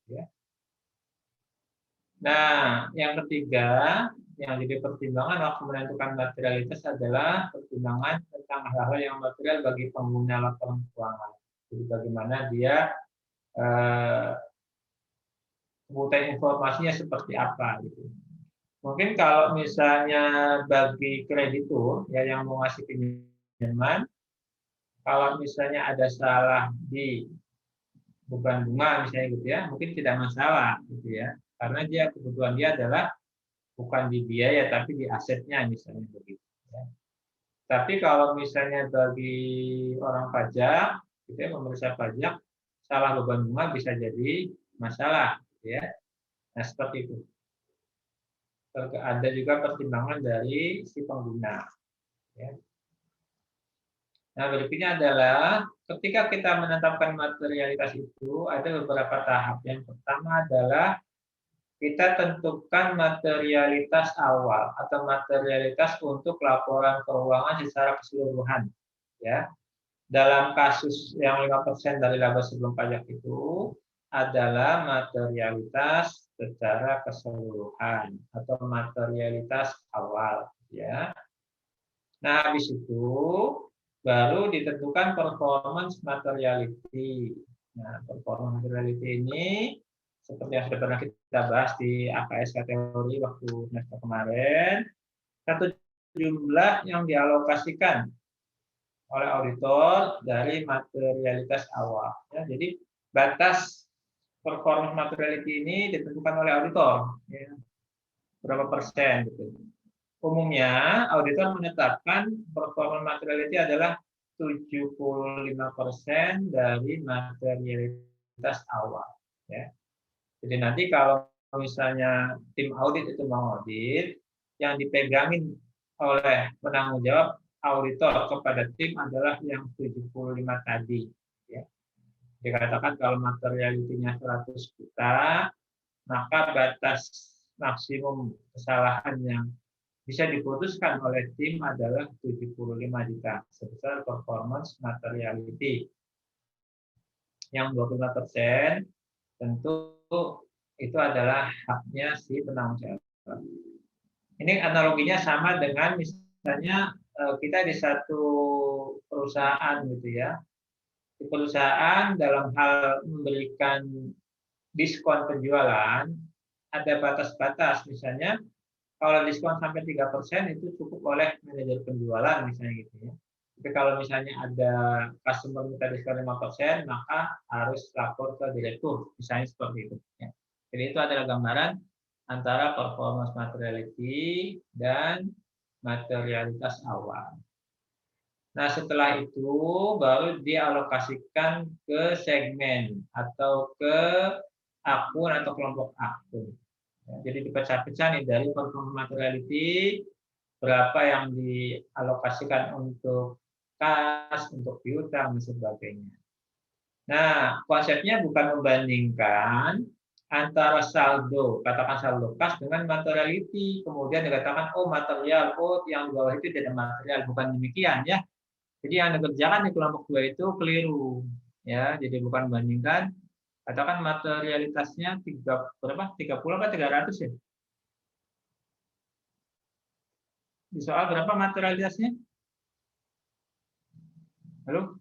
Ya. Nah, yang ketiga yang jadi pertimbangan waktu menentukan materialitas adalah pertimbangan tentang hal-hal yang material bagi pengguna laporan keuangan. Jadi bagaimana dia kebutuhan informasinya seperti apa gitu. Mungkin kalau misalnya bagi kreditur ya yang mau ngasih pinjaman, kalau misalnya ada salah di beban bunga misalnya gitu ya, mungkin tidak masalah gitu ya. Karena dia kebutuhan dia adalah bukan di biaya tapi di asetnya misalnya begitu ya. Tapi kalau misalnya bagi orang pajak, gitu ya, pemeriksa pajak, salah beban bunga bisa jadi masalah gitu ya. Nah, seperti itu. Ada juga pertimbangan dari si pengguna. Ya. Nah, berikutnya adalah ketika kita menetapkan materialitas itu ada beberapa tahap. Yang pertama adalah kita tentukan materialitas awal atau materialitas untuk laporan keuangan secara keseluruhan. Ya, dalam kasus yang 5% dari laba sebelum pajak itu adalah materialitas secara keseluruhan atau materialitas awal. Ya. Nah, habis itu baru ditentukan performance materiality. Nah, performance materiality ini seperti yang sudah pernah kita bahas di AKS kategori waktu semester kemarin, satu jumlah yang dialokasikan oleh auditor dari materialitas awal. Ya, jadi batas performance materiality ini ditentukan oleh auditor, ya, berapa persen gitu. Umumnya, auditor menetapkan performance materiality adalah 75% dari materialitas awal. Ya. Jadi nanti kalau misalnya tim audit itu mengaudit, yang dipegangin oleh penanggung jawab auditor kepada tim adalah yang 75 tadi. Ya. Dikatakan kalau materialitinya 100 juta, maka batas maksimum kesalahan yang bisa diputuskan oleh tim adalah 75 juta sebesar performance materiality. Yang 25% tentu itu adalah haknya si penanggung jawab. Ini analoginya sama dengan misalnya kita di satu perusahaan gitu ya. Di perusahaan dalam hal memberikan diskon penjualan ada batas-batas, misalnya kalau diskon sampai 3% itu cukup oleh manajer penjualan misalnya gitu ya. Tapi kalau misalnya ada customer minta diskon 5%, maka harus lapor ke direktur, misalnya seperti itu. Ya. Jadi itu adalah gambaran antara performance materiality dan materialitas awal. Nah, setelah itu baru dialokasikan ke segmen atau ke akun atau kelompok akun. Jadi dipecah-pecah nih dari performance materiality, berapa yang dialokasikan untuk kas, untuk piutang, dan sebagainya. Nah, konsepnya bukan membandingkan antara saldo, katakan saldo kas dengan materiality. Kemudian dikatakan, oh material, oh yang di bawah itu tidak material. Bukan demikian ya. Jadi yang dikerjakan di kelompok 2 itu keliru. Ya, jadi bukan membandingkan. Katakan materialitasnya 30 apa 300 ya? Di soal berapa materialitasnya? Halo?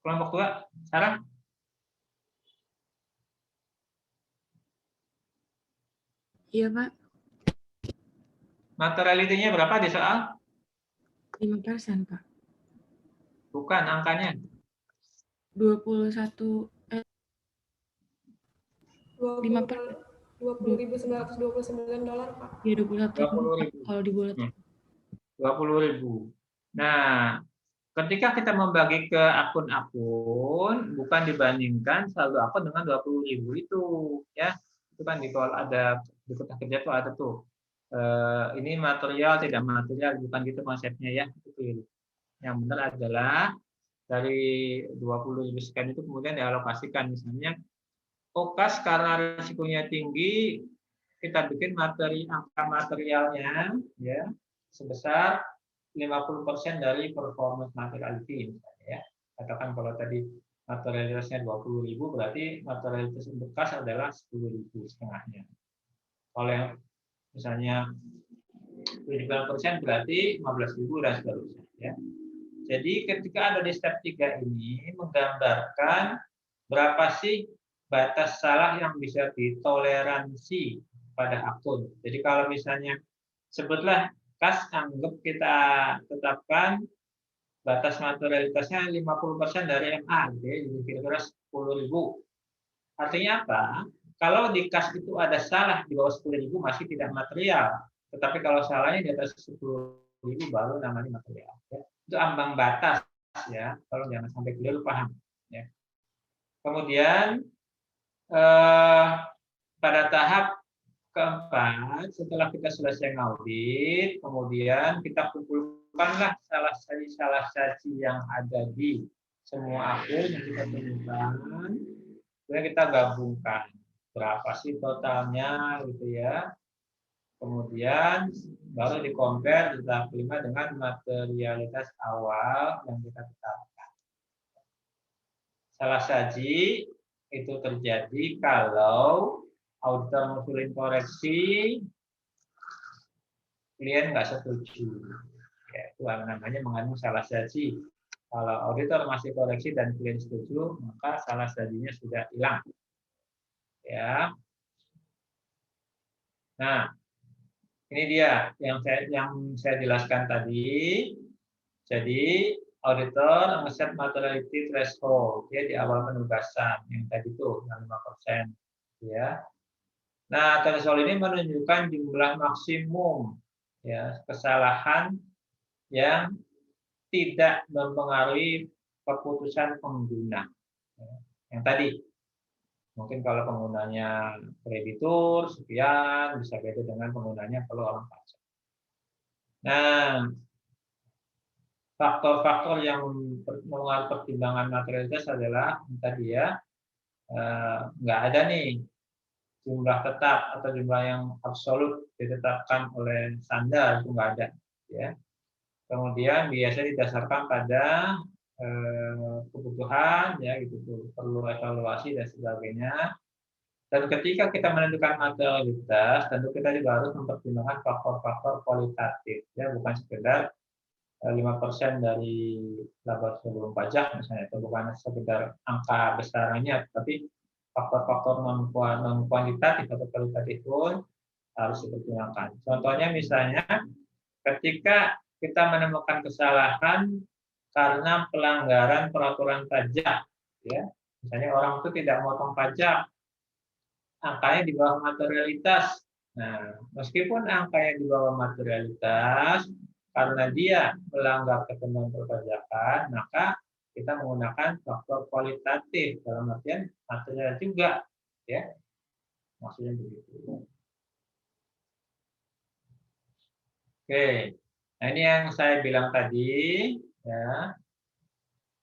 Kelompok 2, Sarah? Iya, Pak. Materialitinya berapa di soal? 5%, Pak. Bukan, angkanya. 21 $20.929, Pak. Ya, 21.000 kalau dibulat. 20.000. Nah, ketika kita membagi ke akun-akun, bukan dibandingkan saldo akun dengan 20.000 itu, ya. Itu kan di soal ada di kotak kerja tuh ada tuh. Ini material tidak material, bukan gitu konsepnya ya. Itu. Yang benar adalah dari 20.000 sekian itu kemudian dialokasikan misalnya kas karena risikonya tinggi, kita bikin angka materialnya ya sebesar 50% dari performance materiality misalnya ya. Katakan kalau tadi materialitasnya 20.000, berarti materialitas untuk kas adalah 10.000 setengahnya. Kalau yang misalnya 70% berarti 15.000 dan seterusnya. Ya. Jadi ketika ada di step 3 ini menggambarkan berapa sih batas salah yang bisa ditoleransi pada akun. Jadi kalau misalnya sebutlah kas, anggap kita tetapkan batas materialitasnya 50% dari MA, gitu ya, jadi kira-kira 10.000. Artinya apa? Kalau di kas itu ada salah di bawah 10.000 masih tidak material, tetapi kalau salahnya di atas 10.000 baru namanya material. Ya. Itu ambang batas, ya. Kalau jangan sampai keliru paham. Ya. Kemudian pada tahap keempat, setelah kita selesai ngaudit, kemudian kita kumpulkanlah salah saji yang ada di semua akun yang kita temukan, kemudian kita gabungkan berapa sih totalnya, gitu ya. Kemudian baru di-compare di tahap 5 dengan materialitas awal yang kita tetapkan. Salah saji itu terjadi kalau auditor ngusulin koreksi, klien nggak setuju. Ya, itu namanya mengandung salah saji. Kalau auditor masih koreksi dan klien setuju, maka salah sajinya sudah hilang. Ya. Nah, ini dia yang saya jelaskan tadi. Jadi auditor nge-set materiality threshold ya di awal penugasan yang tadi tuh 5%, ya. Nah, threshold ini menunjukkan jumlah maksimum ya kesalahan yang tidak mempengaruhi keputusan pengguna. Ya. Yang tadi mungkin kalau penggunanya kreditur sekian, bisa beda dengan penggunanya kalau orang pajak. Nah, faktor-faktor yang mengaruhi pertimbangan materialitas adalah tadi ya, nggak ada nih jumlah tetap atau jumlah yang absolut ditetapkan oleh standar, itu nggak ada. Ya. Kemudian biasanya didasarkan pada kebutuhan, ya gitu tuh, perlu evaluasi dan sebagainya. Dan ketika kita menentukan materialitas, tentu kita juga harus mempertimbangkan faktor-faktor kualitatif, ya bukan sekedar 5% dari laba sebelum pajak misalnya, itu bukan sekedar angka besarannya, tapi faktor-faktor non kuantitatif atau kualitatif pun harus dipertimbangkan. Contohnya misalnya ketika kita menemukan kesalahan karena pelanggaran peraturan pajak, ya misalnya orang itu tidak memotong pajak, angkanya di bawah materialitas. Nah, meskipun angkanya di bawah materialitas, karena dia melanggar ketentuan perpajakan, maka kita menggunakan faktor kualitatif dalam artian material juga, ya maksudnya begitu. Oke, nah ini yang saya bilang tadi, ya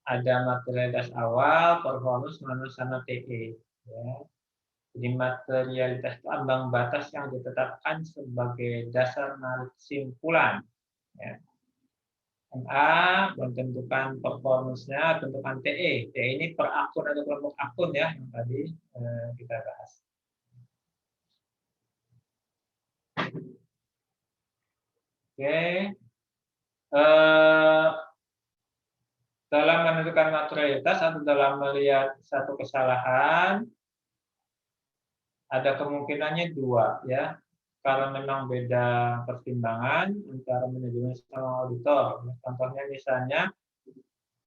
ada materialitas awal, performance, sama TE. Ya. Jadi materialitas itu ambang batas yang ditetapkan sebagai dasar narik kesimpulan. Ya. MA menentukan performance-nya, tentukan TE. TE ini per akun atau kelompok akun ya yang tadi kita bahas. Oke. Dalam menentukan materialitas atau dalam melihat satu kesalahan, ada kemungkinannya dua ya. Karena memang beda pertimbangan antara manajemen sama auditor. Contohnya misalnya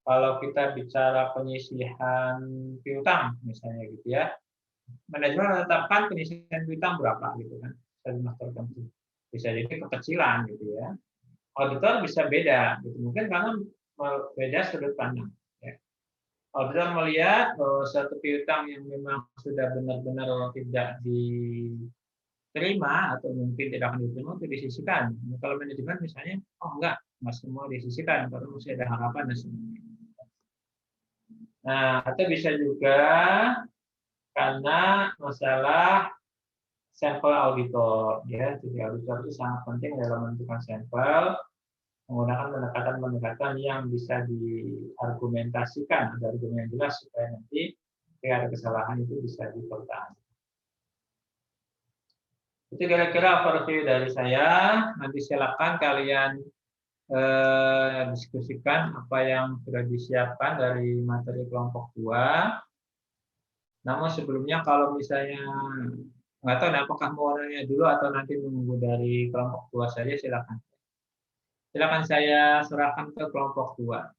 kalau kita bicara penyisihan piutang misalnya gitu ya, manajemen menetapkan penyisihan piutang berapa gitu kan, sejumlah tertentu. Bisa jadi kekecilan gitu ya. Auditor bisa beda, gitu. Mungkin karena beda sudut pandang. Ya. Auditor melihat satu piutang yang memang sudah benar-benar tidak diterima atau mungkin tidak akan diterima itu disisihkan. Kalau manajemen misalnya, oh enggak semua disisihkan, karena masih ada harapan dan sebagainya. Nah, atau bisa juga karena masalah sampel auditor, ya. Jadi auditor itu sangat penting dalam menentukan sampel. menggunakan pendekatan-pendekatan yang bisa diargumentasikan, ada argumen yang jelas supaya nanti ketika ada kesalahan itu bisa dipertahankan. Itu kira-kira overview dari saya. Nanti silakan kalian diskusikan apa yang sudah disiapkan dari materi kelompok 2. Namun sebelumnya kalau misalnya nggak tahu apakah mau nanya dulu atau nanti menunggu dari kelompok 2 saja, silakan. Silakan saya serahkan ke kelompok 2.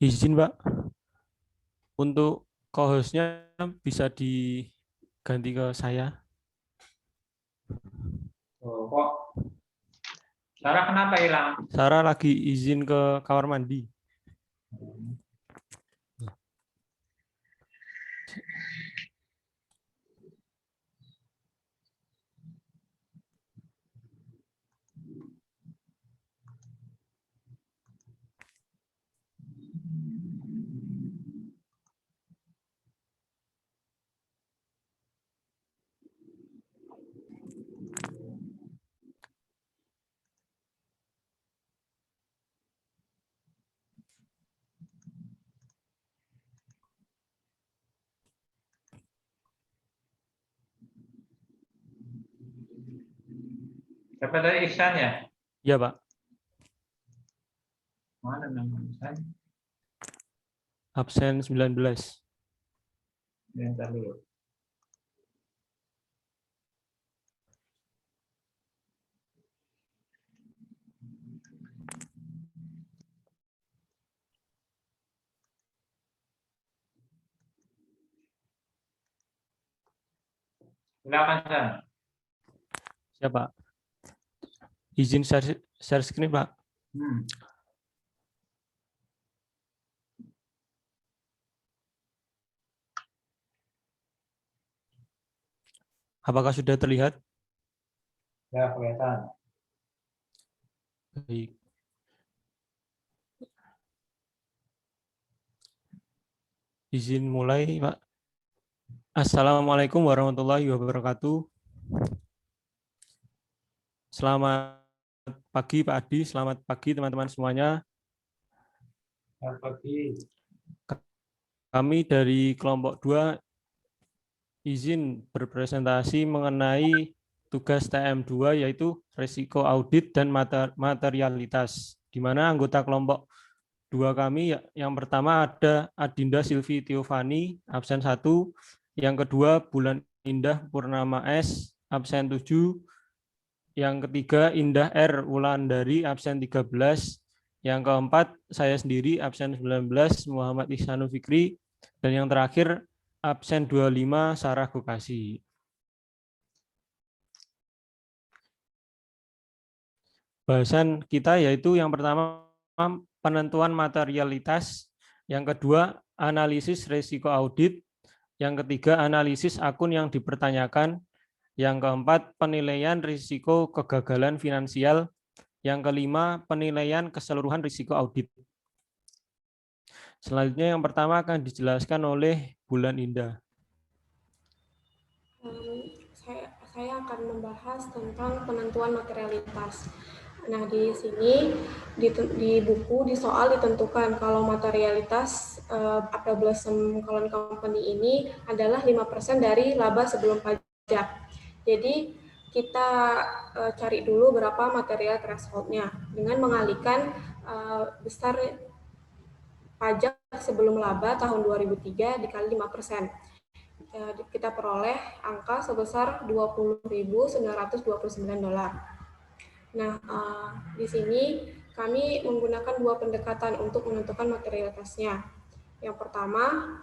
Izin, Pak. Untuk co-hostnya bisa diganti ke saya. Oh, kok Sarah kenapa hilang? Sarah lagi izin ke kamar mandi. Siapa dari Ihsan ya? Iya, Pak. Mana nama Ihsan? Absen 19. Bentar dulu. Silakan, San. Siapa? Izin share screen, Pak. Apakah sudah terlihat? Ya, kelihatan. Baik. Izin mulai, Pak. Assalamualaikum warahmatullahi wabarakatuh. Selamat pagi, Pak Adi. Selamat pagi, teman-teman semuanya. Selamat pagi. Kami dari kelompok 2 izin berpresentasi mengenai tugas TM2, yaitu risiko audit dan materialitas, di mana anggota kelompok 2 kami yang pertama ada Adinda Silvi Tiovani, absen 1, yang kedua Bulan Indah Purnama S, absen 7, yang ketiga Indah R. Wulandari, absen 13, yang keempat saya sendiri, absen 19, Muhammad Ihsanu Fikri, dan yang terakhir absen 25, Sarah Gokasi. Bahasan kita yaitu yang pertama penentuan materialitas, yang kedua analisis risiko audit, yang ketiga analisis akun yang dipertanyakan, yang keempat penilaian risiko kegagalan finansial, yang kelima penilaian keseluruhan risiko audit. Selanjutnya yang pertama akan dijelaskan oleh Bulan Indah. Saya akan membahas tentang penentuan materialitas. Nah, di sini di buku di soal ditentukan kalau materialitas Apple Blossom Colon Company ini adalah 5% dari laba sebelum pajak. Jadi kita cari dulu berapa material threshold-nya dengan mengalihkan besar pajak sebelum laba tahun 2003 dikali 5%. Kita peroleh angka sebesar $20.929. Nah, di sini kami menggunakan 2 pendekatan untuk menentukan materialitasnya. Yang pertama,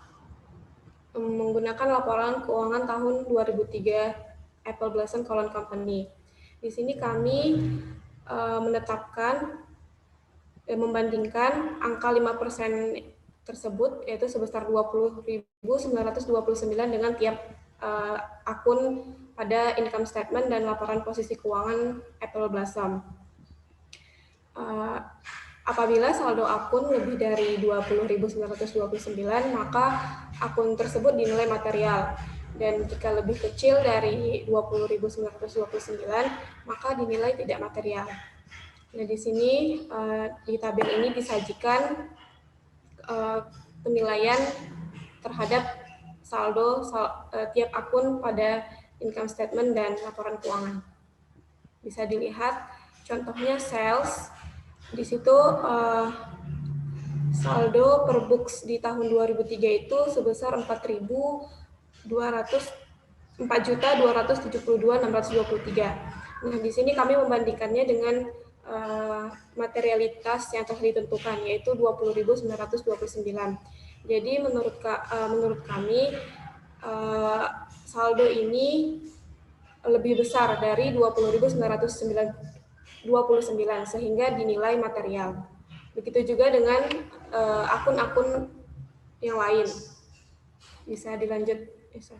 menggunakan laporan keuangan tahun 2003 Apple Blossom Colon Company. Di sini kami membandingkan angka 5% tersebut, yaitu sebesar 20.929 dengan tiap akun pada income statement dan laporan posisi keuangan Apple Blossom. Apabila saldo akun lebih dari 20.929, maka akun tersebut dinilai material. Dan jika lebih kecil dari 20.929, maka dinilai tidak material. Nah, di sini di tabel ini disajikan penilaian terhadap saldo tiap akun pada income statement dan laporan keuangan. Bisa dilihat contohnya sales. Di situ saldo per books di tahun 2003 itu sebesar 4.272.623. Nah, di sini kami membandingkannya dengan materialitas yang telah ditentukan, yaitu 20.929. Jadi menurut kami saldo ini lebih besar dari 20.929 sehingga dinilai material. Begitu juga dengan akun-akun yang lain. Bisa dilanjut, Isa.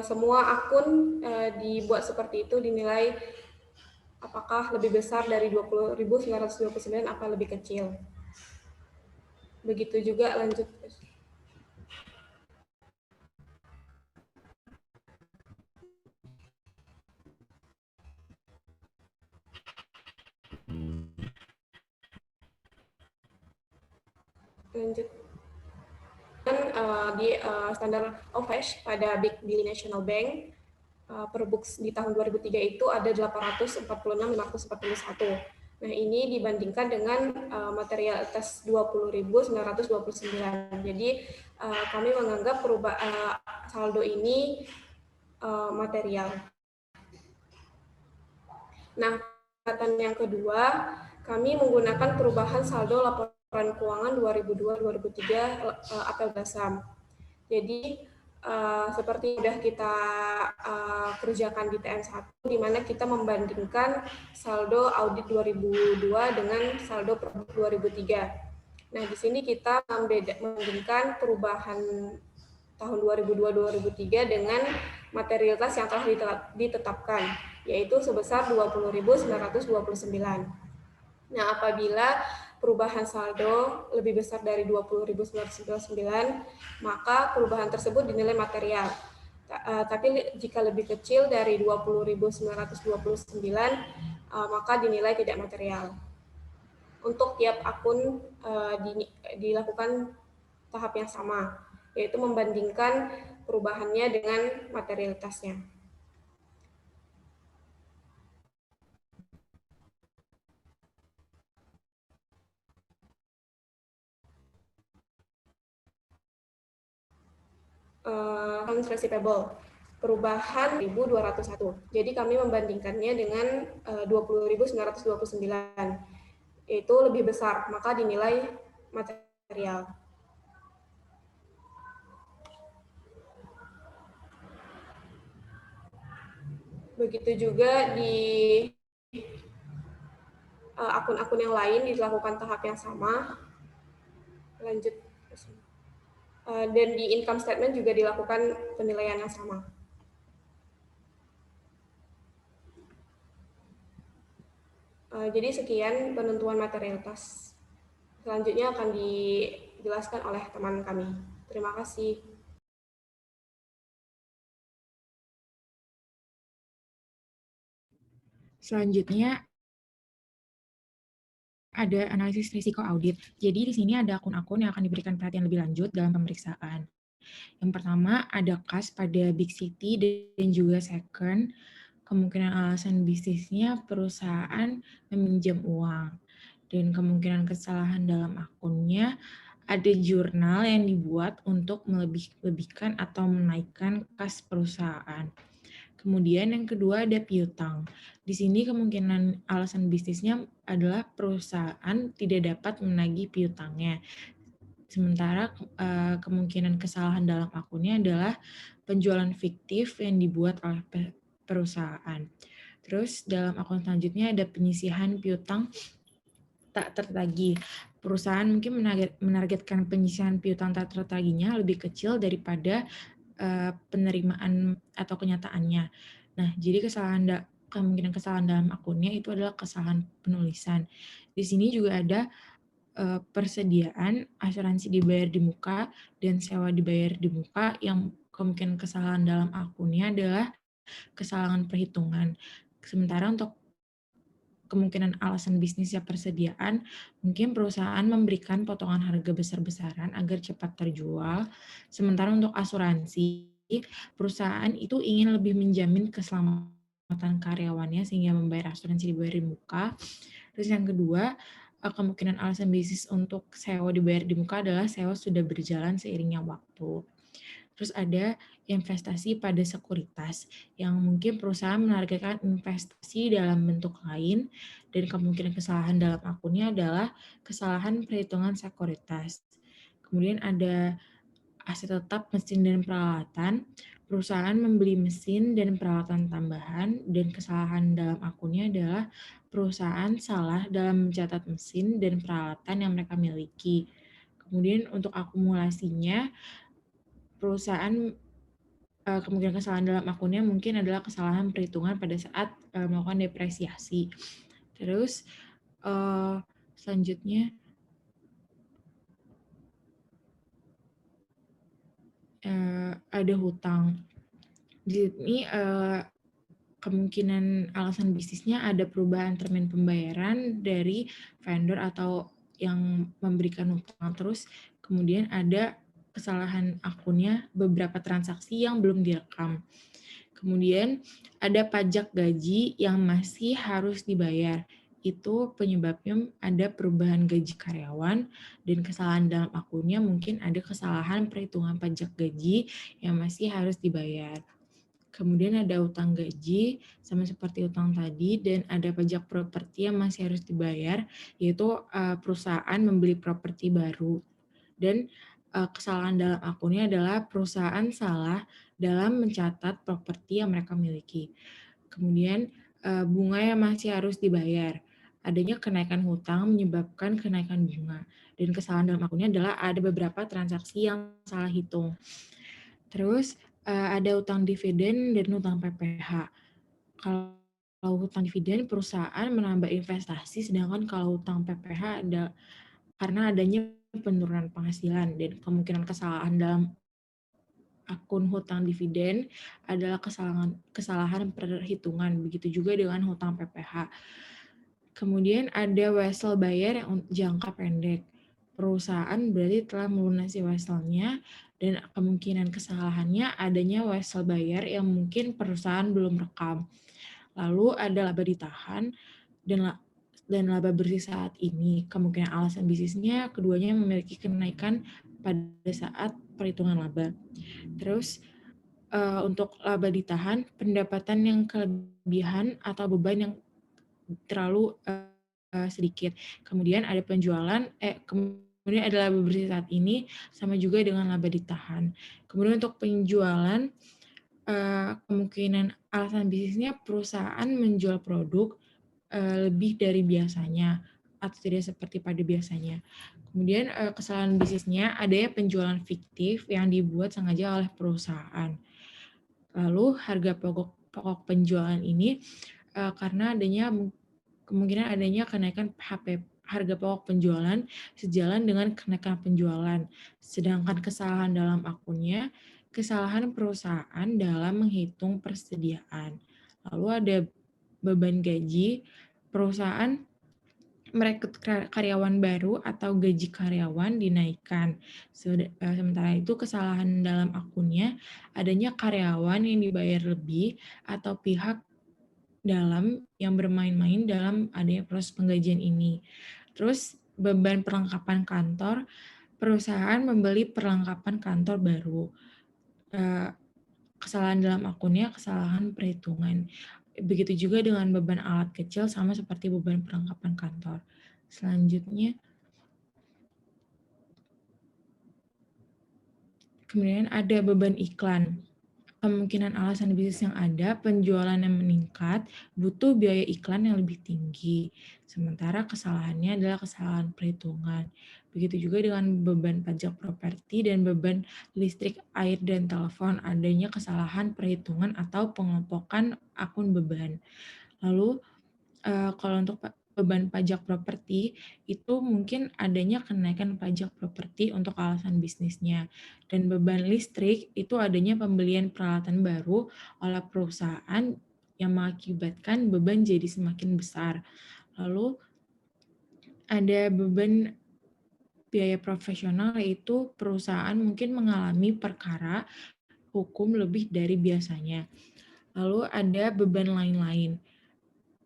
Semua akun dibuat seperti itu, dinilai apakah lebih besar dari 20.929 atau lebih kecil. Begitu juga lanjut. Lanjut. Dan di standar OVASH pada Big Billy National Bank per books di tahun 2003 itu ada 846.541. Nah, ini dibandingkan dengan materialitas 20.929. Jadi kami menganggap saldo ini material. Nah, catatan yang kedua, kami menggunakan perubahan saldo laporan keuangan 2002-2003 apel basam. Jadi seperti sudah kita kerjakan di TN1, di mana kita membandingkan saldo audit 2002 dengan saldo per 2003. Nah, di sini kita membandingkan perubahan tahun 2002-2003 dengan materialitas yang telah ditetapkan, yaitu sebesar 20.929. Nah, apabila perubahan saldo lebih besar dari 20.929, maka perubahan tersebut dinilai material. Tapi jika lebih kecil dari 20.929, maka dinilai tidak material. Untuk tiap akun dilakukan tahap yang sama, yaitu membandingkan perubahannya dengan materialitasnya. Accounts receivable, perubahan 1.201. Jadi kami membandingkannya dengan 20.929, yaitu lebih besar, maka dinilai material. Begitu juga di akun-akun yang lain dilakukan tahap yang sama. Lanjut. Dan di income statement juga dilakukan penilaian yang sama. Jadi sekian penentuan materialitas. Selanjutnya akan dijelaskan oleh teman kami. Terima kasih. Selanjutnya ada analisis risiko audit. Jadi di sini ada akun-akun yang akan diberikan perhatian lebih lanjut dalam pemeriksaan. Yang pertama ada kas pada Big City dan juga second. Kemungkinan alasan bisnisnya perusahaan meminjam uang. Dan kemungkinan kesalahan dalam akunnya ada jurnal yang dibuat untuk melebih-lebihkan atau menaikkan kas perusahaan. Kemudian yang kedua ada piutang. Di sini kemungkinan alasan bisnisnya adalah perusahaan tidak dapat menagih piutangnya. Sementara kemungkinan kesalahan dalam akunnya adalah penjualan fiktif yang dibuat oleh perusahaan. Terus dalam akun selanjutnya ada penyisihan piutang tak tertagih. Perusahaan mungkin menargetkan penyisihan piutang tak tertagihnya lebih kecil daripada penerimaan atau kenyataannya. Nah, jadi kemungkinan kesalahan dalam akunnya itu adalah kesalahan penulisan. Di sini juga ada persediaan, asuransi dibayar di muka, dan sewa dibayar di muka, yang kemungkinan kesalahan dalam akunnya adalah kesalahan perhitungan. Sementara untuk kemungkinan alasan bisnisnya persediaan, mungkin perusahaan memberikan potongan harga besar-besaran agar cepat terjual. Sementara untuk asuransi, perusahaan itu ingin lebih menjamin keselamatan karyawannya sehingga membayar asuransi dibayar di muka. Terus yang kedua, kemungkinan alasan bisnis untuk sewa dibayar di muka adalah sewa sudah berjalan seiringnya waktu. Terus ada investasi pada sekuritas, yang mungkin perusahaan menargetkan investasi dalam bentuk lain, dan kemungkinan kesalahan dalam akunnya adalah kesalahan perhitungan sekuritas. Kemudian ada aset tetap, mesin dan peralatan. Perusahaan membeli mesin dan peralatan tambahan, dan kesalahan dalam akunnya adalah perusahaan salah dalam mencatat mesin dan peralatan yang mereka miliki. Kemudian untuk akumulasinya, perusahaan kemungkinan kesalahan dalam akunnya mungkin adalah kesalahan perhitungan pada saat melakukan depresiasi. Terus selanjutnya ada hutang. Di sini kemungkinan alasan bisnisnya ada perubahan termin pembayaran dari vendor atau yang memberikan hutang. Terus kemudian ada kesalahan akunnya, beberapa transaksi yang belum direkam. Kemudian ada pajak gaji yang masih harus dibayar. Itu penyebabnya ada perubahan gaji karyawan, dan kesalahan dalam akunnya mungkin ada kesalahan perhitungan pajak gaji yang masih harus dibayar. Kemudian ada utang gaji, sama seperti utang tadi, dan ada pajak properti yang masih harus dibayar, yaitu perusahaan membeli properti baru. Dan kesalahan dalam akunnya adalah perusahaan salah dalam mencatat properti yang mereka miliki. Kemudian bunga yang masih harus dibayar. Adanya kenaikan hutang menyebabkan kenaikan bunga. Dan kesalahan dalam akunnya adalah ada beberapa transaksi yang salah hitung. Terus ada utang dividen dan utang PPH. Kalau hutang dividen, perusahaan menambah investasi, sedangkan kalau hutang PPH ada karena adanya penurunan penghasilan, dan kemungkinan kesalahan dalam akun hutang dividen adalah kesalahan perhitungan. Begitu juga dengan hutang PPH. Kemudian ada wesel bayar yang jangka pendek. Perusahaan berarti telah melunasi weselnya, dan kemungkinan kesalahannya adanya wesel bayar yang mungkin perusahaan belum rekam. Lalu ada laba ditahan dan laba bersih saat ini. Kemungkinan alasan bisnisnya keduanya memiliki kenaikan pada saat perhitungan laba. Terus untuk laba ditahan, pendapatan yang kelebihan atau beban yang terlalu sedikit. Kemudian ada kemudian ada laba bersih saat ini, sama juga dengan laba ditahan. Kemudian untuk penjualan, kemungkinan alasan bisnisnya perusahaan menjual produk lebih dari biasanya atau tidak seperti pada biasanya. Kemudian kesalahan bisnisnya adanya penjualan fiktif yang dibuat sengaja oleh perusahaan. Lalu harga pokok penjualan ini karena kemungkinan adanya kenaikan harga pokok penjualan sejalan dengan kenaikan penjualan. Sedangkan kesalahan dalam akunnya, kesalahan perusahaan dalam menghitung persediaan. Lalu ada beban gaji, perusahaan merekrut karyawan baru atau gaji karyawan dinaikkan. Sementara itu kesalahan dalam akunnya adanya karyawan yang dibayar lebih atau pihak dalam yang bermain-main dalam adanya proses penggajian ini. Terus beban perlengkapan kantor, perusahaan membeli perlengkapan kantor baru. Kesalahan dalam akunnya kesalahan perhitungan. Begitu juga dengan beban alat kecil, sama seperti beban perlengkapan kantor. Selanjutnya, kemudian ada beban iklan. Kemungkinan alasan bisnis yang ada, penjualan yang meningkat, butuh biaya iklan yang lebih tinggi. Sementara kesalahannya adalah kesalahan perhitungan. Begitu juga dengan beban pajak properti dan beban listrik, air, dan telepon, adanya kesalahan perhitungan atau pengelompokan akun beban. Lalu kalau untuk beban pajak properti, itu mungkin adanya kenaikan pajak properti untuk alasan bisnisnya. Dan beban listrik itu adanya pembelian peralatan baru oleh perusahaan yang mengakibatkan beban jadi semakin besar. Lalu ada beban biaya profesional, yaitu perusahaan mungkin mengalami perkara hukum lebih dari biasanya. Lalu ada beban lain-lain.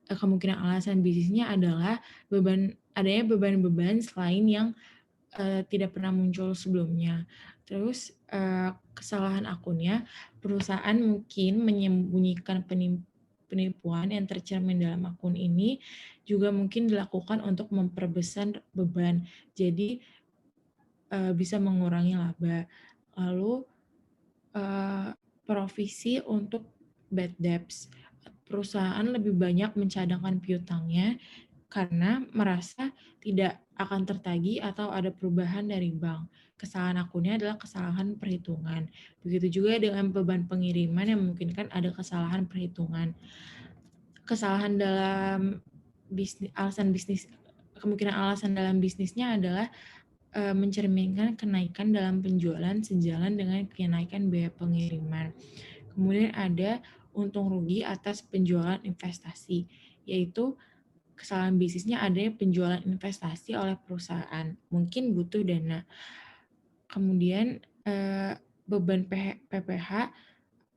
Kemungkinan alasan bisnisnya adalah adanya beban-beban selain yang tidak pernah muncul sebelumnya. Terus kesalahan akunnya, perusahaan mungkin menyembunyikan penipuan yang tercermin dalam akun ini juga mungkin dilakukan untuk memperbesar beban. Jadi bisa mengurangi laba. Lalu provisi untuk bad debts. Perusahaan lebih banyak mencadangkan piutangnya karena merasa tidak akan tertagih atau ada perubahan dari bank. Kesalahan akunnya adalah kesalahan perhitungan. Begitu juga dengan beban pengiriman yang memungkinkan ada kesalahan perhitungan. Kesalahan dalam kemungkinan alasan dalam bisnisnya adalah mencerminkan kenaikan dalam penjualan sejalan dengan kenaikan biaya pengiriman. Kemudian ada untung rugi atas penjualan investasi, yaitu kesalahan bisnisnya adanya penjualan investasi oleh perusahaan, mungkin butuh dana. Kemudian beban PPH,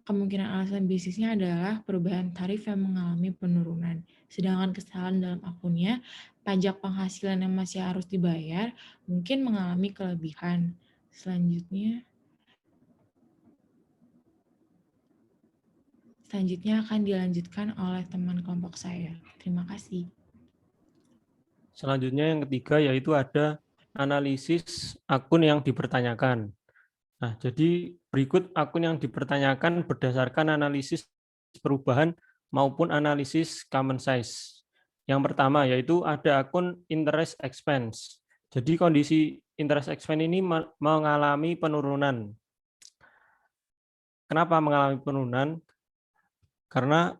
kemungkinan alasan bisnisnya adalah perubahan tarif yang mengalami penurunan. Sedangkan kesalahan dalam akunnya, pajak penghasilan yang masih harus dibayar mungkin mengalami kelebihan. Selanjutnya akan dilanjutkan oleh teman kelompok saya. Terima kasih. Selanjutnya yang ketiga yaitu ada analisis akun yang dipertanyakan. Nah, jadi berikut akun yang dipertanyakan berdasarkan analisis perubahan maupun analisis common size. Yang pertama yaitu ada akun interest expense. Jadi kondisi interest expense ini mengalami penurunan. Kenapa mengalami penurunan? Karena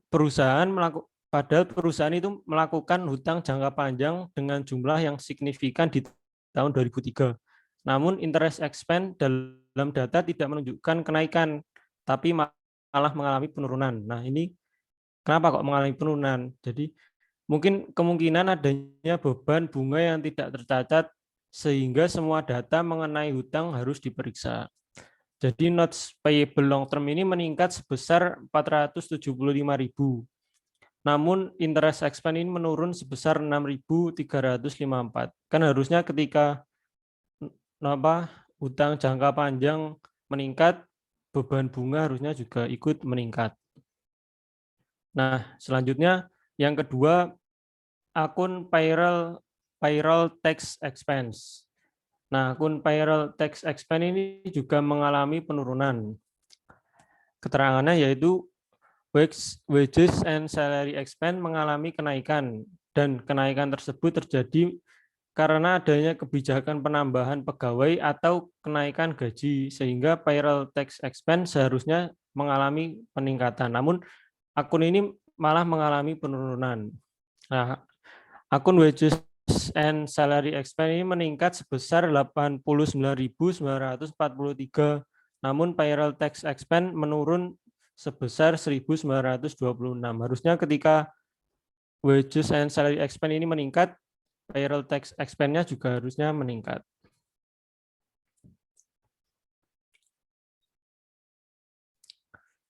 padahal perusahaan itu melakukan hutang jangka panjang dengan jumlah yang signifikan di tahun 2003. Namun interest expense dalam data tidak menunjukkan kenaikan, tapi malah mengalami penurunan. Nah, ini kenapa kok mengalami penurunan? Jadi mungkin kemungkinan adanya beban bunga yang tidak tercatat sehingga semua data mengenai hutang harus diperiksa. Jadi notes payable long term ini meningkat sebesar 475.000. Namun interest expense ini menurun sebesar 6.354. Kan harusnya ketika hutang jangka panjang meningkat, beban bunga harusnya juga ikut meningkat. Nah, selanjutnya yang kedua, akun payroll tax expense. Nah, akun payroll tax expense ini juga mengalami penurunan. Keterangannya yaitu wages and salary expense mengalami kenaikan, dan kenaikan tersebut terjadi karena adanya kebijakan penambahan pegawai atau kenaikan gaji, sehingga payroll tax expense seharusnya mengalami peningkatan. Namun akun ini malah mengalami penurunan. Nah, akun wages and salary expense ini meningkat sebesar 89.943, namun payroll tax expense menurun sebesar 1.926. Harusnya ketika wages and salary expense ini meningkat, payroll tax expense-nya juga harusnya meningkat.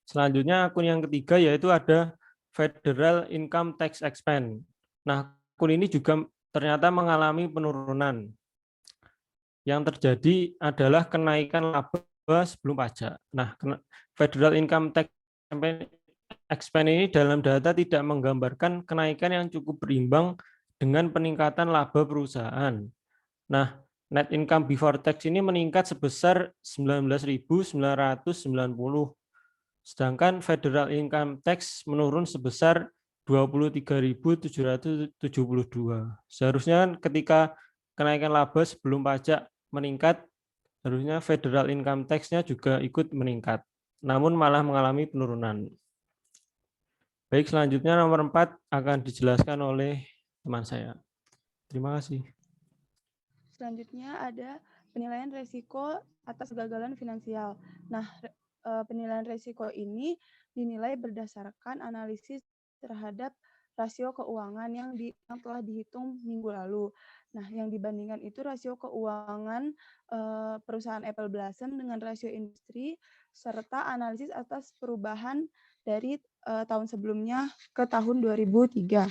Selanjutnya akun yang ketiga yaitu ada federal income tax expense. Nah, akun ini juga ternyata mengalami penurunan. Yang terjadi adalah kenaikan laba sebelum pajak. Nah, federal income tax expense ini dalam data tidak menggambarkan kenaikan yang cukup berimbang dengan peningkatan laba perusahaan. Nah, net income before tax ini meningkat sebesar 19.990. Sedangkan federal income tax menurun sebesar 23.772. Seharusnya ketika kenaikan laba sebelum pajak meningkat, harusnya federal income tax-nya juga ikut meningkat, namun malah mengalami penurunan. Baik, selanjutnya nomor 4 akan dijelaskan oleh teman saya. Terima kasih. Selanjutnya ada penilaian risiko atas kegagalan finansial. Nah, penilaian risiko ini dinilai berdasarkan analisis terhadap rasio keuangan yang telah dihitung minggu lalu. Nah, yang dibandingkan itu rasio keuangan perusahaan Apple Blossom dengan rasio industri serta analisis atas perubahan dari tahun sebelumnya ke tahun 2003.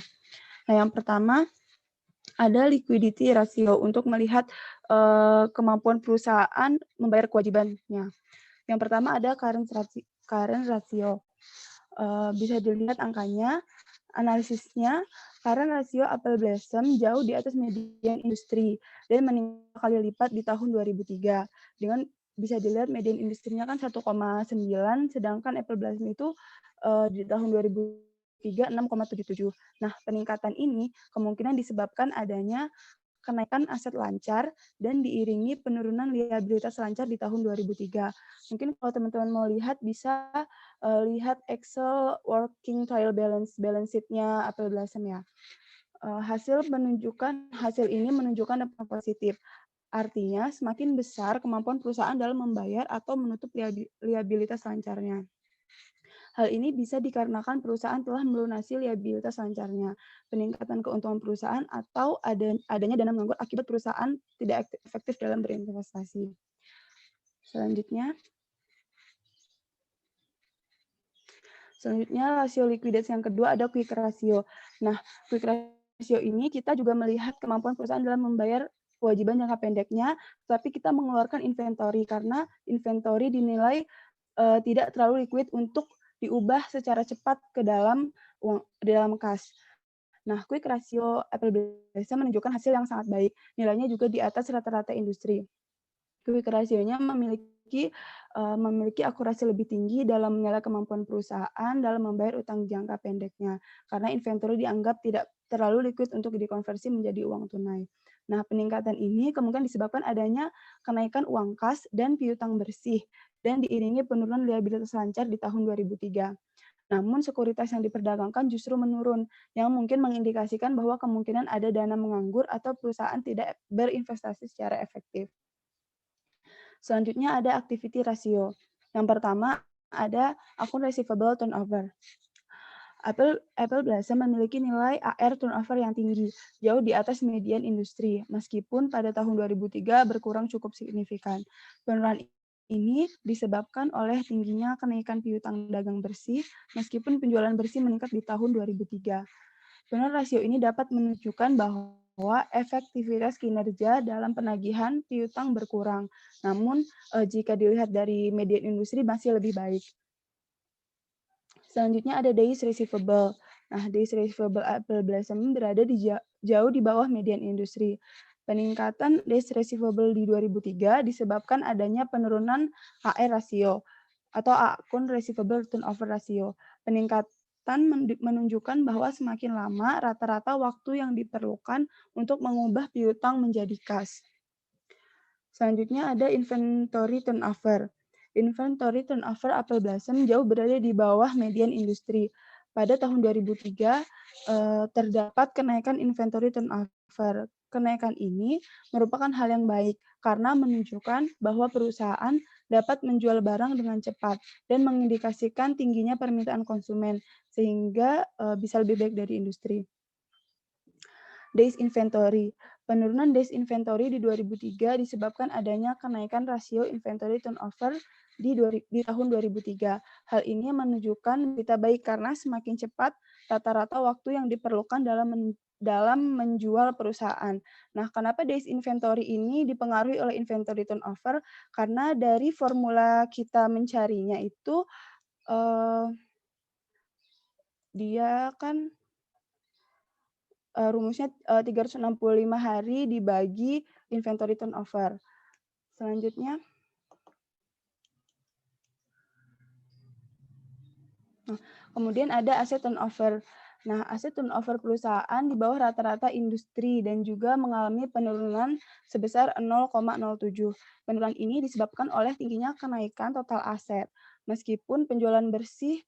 Nah, yang pertama ada liquidity ratio untuk melihat kemampuan perusahaan membayar kewajibannya. Yang pertama ada current ratio. Bisa dilihat angkanya, analisisnya, current ratio Apple Blossom jauh di atas median industri dan meningkat kali lipat di tahun 2003. Dengan bisa dilihat median industrinya kan 1,9, sedangkan Apple Blossom itu di tahun 2003 6,77. Nah, peningkatan ini kemungkinan disebabkan adanya kenaikan aset lancar dan diiringi penurunan liabilitas lancar di tahun 2003. Mungkin kalau teman-teman mau lihat, bisa lihat Excel working trial balance sheet-nya Apple Blossom ya. Hasil ini menunjukkan dampak positif. Artinya, semakin besar kemampuan perusahaan dalam membayar atau menutup liabilitas lancarnya. Hal ini bisa dikarenakan perusahaan telah melunasi liabilitas lancarnya, peningkatan keuntungan perusahaan, atau adanya dana menganggur akibat perusahaan tidak efektif dalam berinvestasi. Selanjutnya rasio likuiditas yang kedua ada quick ratio. Nah, quick ratio ini kita juga melihat kemampuan perusahaan dalam membayar kewajiban jangka pendeknya, tapi kita mengeluarkan inventory karena inventory dinilai tidak terlalu liquid untuk diubah secara cepat ke dalam kas. Nah, quick ratio Apple Blossom menunjukkan hasil yang sangat baik. Nilainya juga di atas rata-rata industri. Quick ratio-nya memiliki akurasi lebih tinggi dalam menilai kemampuan perusahaan dalam membayar utang jangka pendeknya, karena inventory dianggap tidak terlalu liquid untuk dikonversi menjadi uang tunai. Nah, peningkatan ini kemungkinan disebabkan adanya kenaikan uang kas dan piutang bersih, dan diiringi penurunan liabilitas lancar di tahun 2003. Namun, sekuritas yang diperdagangkan justru menurun, yang mungkin mengindikasikan bahwa kemungkinan ada dana menganggur atau perusahaan tidak berinvestasi secara efektif. Selanjutnya ada activity ratio. Yang pertama ada akun receivable turnover. Apple Blossom memiliki nilai AR turnover yang tinggi, jauh di atas median industri, meskipun pada tahun 2003 berkurang cukup signifikan. Penurunan ini disebabkan oleh tingginya kenaikan piutang dagang bersih, meskipun penjualan bersih meningkat di tahun 2003. Penurunan rasio ini dapat menunjukkan bahwa efektivitas kinerja dalam penagihan piutang berkurang. Namun, jika dilihat dari median industri masih lebih baik. Selanjutnya ada days receivable. Nah, days receivable Apple Blossom berada jauh di bawah median industri. Peningkatan days receivable di 2003 disebabkan adanya penurunan AR rasio atau akun receivable turnover ratio. Peningkatan menunjukkan bahwa semakin lama rata-rata waktu yang diperlukan untuk mengubah piutang menjadi kas. Selanjutnya ada inventory turnover. Inventory turnover Apple Blossom jauh berada di bawah median industri. Pada tahun 2003 terdapat kenaikan inventory turnover. Kenaikan ini merupakan hal yang baik karena menunjukkan bahwa perusahaan dapat menjual barang dengan cepat dan mengindikasikan tingginya permintaan konsumen sehingga bisa lebih baik dari industri. Days inventory. Penurunan days inventory di 2003 disebabkan adanya kenaikan rasio inventory turnover di tahun 2003. Hal ini menunjukkan berita baik karena semakin cepat rata-rata waktu yang diperlukan dalam menjual perusahaan. Nah, kenapa days inventory ini dipengaruhi oleh inventory turnover? Karena dari formula kita mencarinya itu dia kan rumusnya 365 hari dibagi inventory turnover. Selanjutnya, kemudian ada aset turnover. Nah, aset turnover perusahaan di bawah rata-rata industri dan juga mengalami penurunan sebesar 0,07. Penurunan ini disebabkan oleh tingginya kenaikan total aset. Meskipun penjualan bersih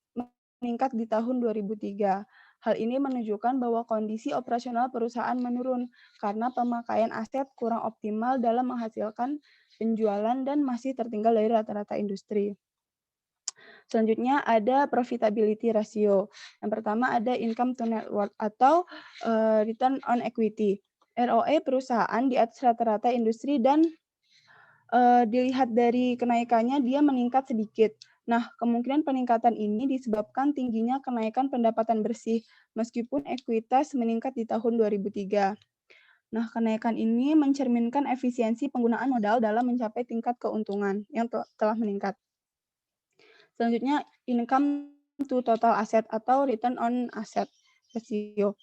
meningkat di tahun 2003. Hal ini menunjukkan bahwa kondisi operasional perusahaan menurun karena pemakaian aset kurang optimal dalam menghasilkan penjualan dan masih tertinggal dari rata-rata industri. Selanjutnya ada profitability ratio. Yang pertama ada income to net worth atau return on equity. ROE perusahaan di atas rata-rata industri dan dilihat dari kenaikannya dia meningkat sedikit. Nah, kemungkinan peningkatan ini disebabkan tingginya kenaikan pendapatan bersih meskipun ekuitas meningkat di tahun 2003. Nah, kenaikan ini mencerminkan efisiensi penggunaan modal dalam mencapai tingkat keuntungan yang telah meningkat. Selanjutnya, income to total asset atau return on asset ratio.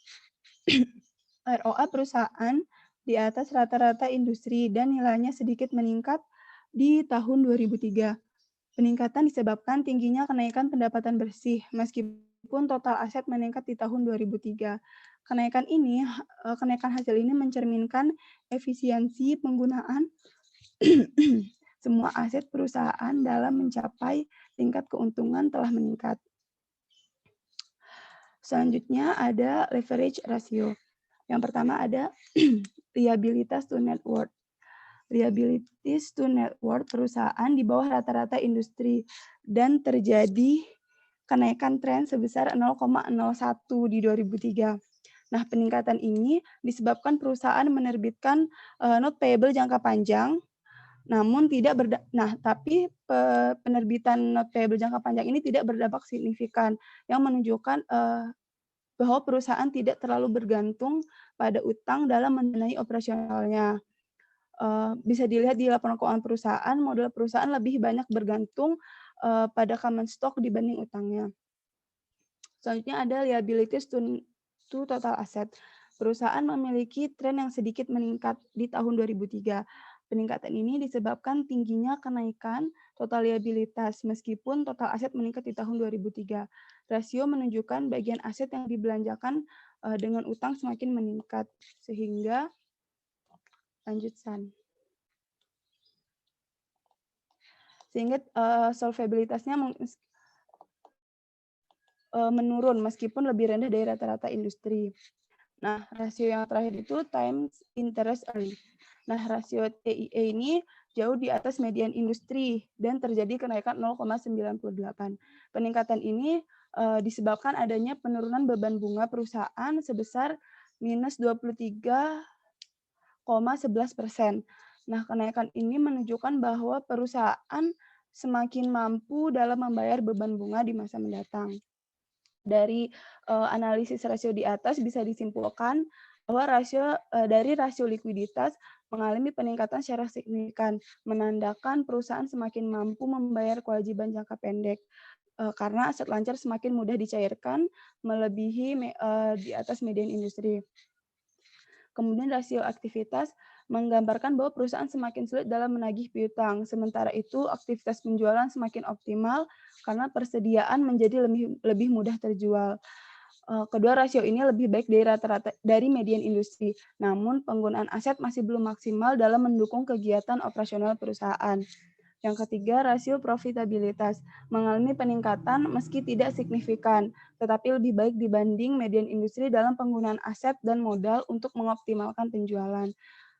ROA perusahaan di atas rata-rata industri dan nilainya sedikit meningkat di tahun 2003. Peningkatan disebabkan tingginya kenaikan pendapatan bersih meskipun total aset meningkat di tahun 2003. Kenaikan hasil ini mencerminkan efisiensi penggunaan semua aset perusahaan dalam mencapai tingkat keuntungan telah meningkat. Selanjutnya ada leverage ratio. Yang pertama ada liabilitas to net worth. Liabilities to net worth perusahaan di bawah rata-rata industri dan terjadi kenaikan tren sebesar 0,01 di 2003. Nah, peningkatan ini disebabkan perusahaan menerbitkan note payable jangka panjang, namun tapi penerbitan note payable jangka panjang ini tidak berdampak signifikan, yang menunjukkan bahwa perusahaan tidak terlalu bergantung pada utang dalam mendanai operasionalnya. Bisa dilihat di laporan keuangan perusahaan, modal perusahaan lebih banyak bergantung pada common stock dibanding utangnya. Selanjutnya ada liabilities to total asset. Perusahaan memiliki tren yang sedikit meningkat di tahun 2003. Peningkatan ini disebabkan tingginya kenaikan total liabilitas meskipun total aset meningkat di tahun 2003. Rasio menunjukkan bagian aset yang dibelanjakan dengan utang semakin meningkat sehingga sehingga solvabilitasnya menurun meskipun lebih rendah dari rata-rata industri. Nah, rasio yang terakhir itu times interest earned. Nah, rasio TIE ini jauh di atas median industri dan terjadi kenaikan 0,98. Peningkatan ini disebabkan adanya penurunan beban bunga perusahaan sebesar minus 23,11%. Nah, kenaikan ini menunjukkan bahwa perusahaan semakin mampu dalam membayar beban bunga di masa mendatang. Dari analisis rasio di atas bisa disimpulkan bahwa dari rasio likuiditas mengalami peningkatan secara signifikan, menandakan perusahaan semakin mampu membayar kewajiban jangka pendek karena aset lancar semakin mudah dicairkan melebihi di atas median industri. Kemudian rasio aktivitas menggambarkan bahwa perusahaan semakin sulit dalam menagih piutang. Sementara itu, aktivitas penjualan semakin optimal karena persediaan menjadi lebih mudah terjual. Kedua rasio ini lebih baik dari rata-rata dari median industri. Namun, penggunaan aset masih belum maksimal dalam mendukung kegiatan operasional perusahaan. Yang ketiga, rasio profitabilitas mengalami peningkatan meski tidak signifikan, tetapi lebih baik dibanding median industri dalam penggunaan aset dan modal untuk mengoptimalkan penjualan.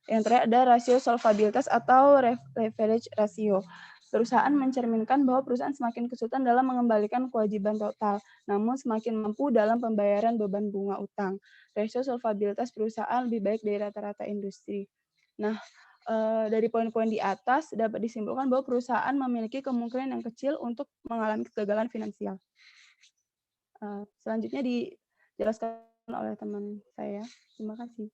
Yang terakhir ada rasio solvabilitas atau leverage ratio. Perusahaan mencerminkan bahwa perusahaan semakin kesulitan dalam mengembalikan kewajiban total, namun semakin mampu dalam pembayaran beban bunga utang. Rasio solvabilitas perusahaan lebih baik dari rata-rata industri. Nah, dari poin-poin di atas dapat disimpulkan bahwa perusahaan memiliki kemungkinan yang kecil untuk mengalami kegagalan finansial. Selanjutnya dijelaskan oleh teman saya. Terima kasih.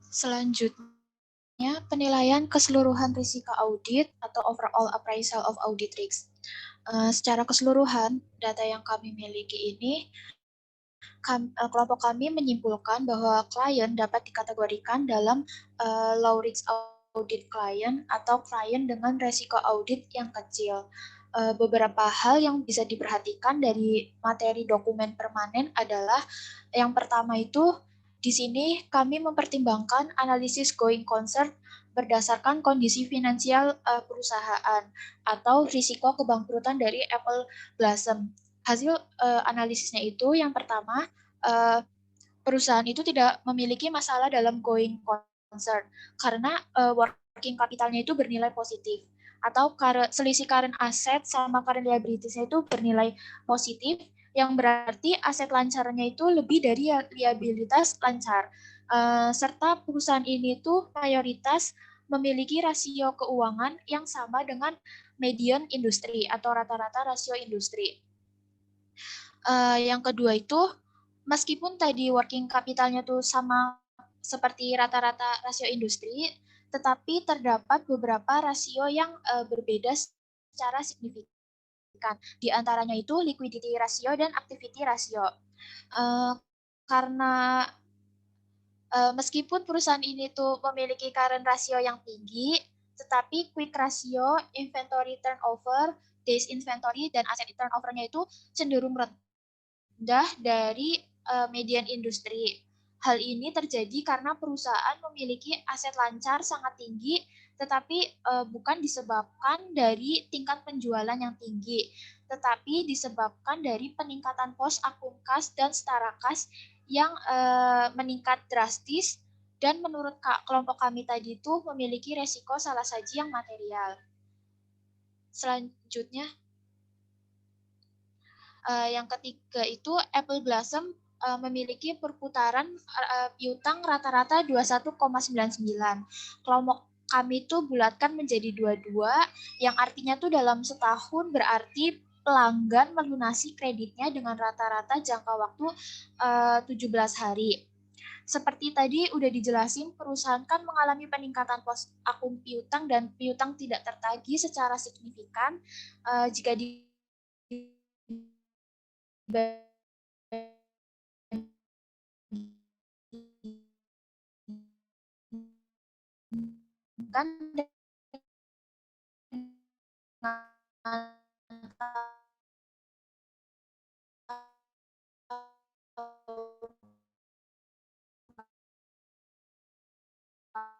Selanjutnya, penilaian keseluruhan risiko audit atau overall appraisal of audit risk. Secara keseluruhan, data yang kami miliki ini, kelompok kami menyimpulkan bahwa klien dapat dikategorikan dalam low risk audit client atau klien dengan resiko audit yang kecil. Beberapa hal yang bisa diperhatikan dari materi dokumen permanen adalah yang pertama itu di sini kami mempertimbangkan analisis going concern berdasarkan kondisi finansial perusahaan atau risiko kebangkrutan dari Apple Blossom. Hasil analisisnya itu yang pertama, perusahaan itu tidak memiliki masalah dalam going concern karena working capitalnya itu bernilai positif, atau selisih current asset sama current liabilities-nya itu bernilai positif, yang berarti aset lancarnya itu lebih dari liabilitas lancar. Serta perusahaan ini tuh mayoritas memiliki rasio keuangan yang sama dengan median industri atau rata-rata rasio industri. Yang kedua itu, meskipun tadi working capitalnya tuh sama seperti rata-rata rasio industri, tetapi terdapat beberapa rasio yang berbeda secara signifikan. Di antaranya itu liquidity ratio dan activity ratio. Karena meskipun perusahaan ini tuh memiliki current ratio yang tinggi, tetapi quick ratio, inventory turnover, days inventory, dan asset turnover-nya itu cenderung rendah dari median industri. Hal ini terjadi karena perusahaan memiliki aset lancar sangat tinggi, tetapi bukan disebabkan dari tingkat penjualan yang tinggi, tetapi disebabkan dari peningkatan pos akun kas dan setara kas yang meningkat drastis, dan menurut kelompok kami tadi itu memiliki resiko salah saji yang material. Selanjutnya, yang ketiga itu Apple Blossom memiliki perputaran piutang rata-rata 21,99. Kelompok kami itu bulatkan menjadi 22, yang artinya tuh dalam setahun berarti pelanggan melunasi kreditnya dengan rata-rata jangka waktu 17 hari. Seperti tadi udah dijelasin, perusahaan kan mengalami peningkatan pos akun piutang dan piutang tidak tertagih secara signifikan jika kan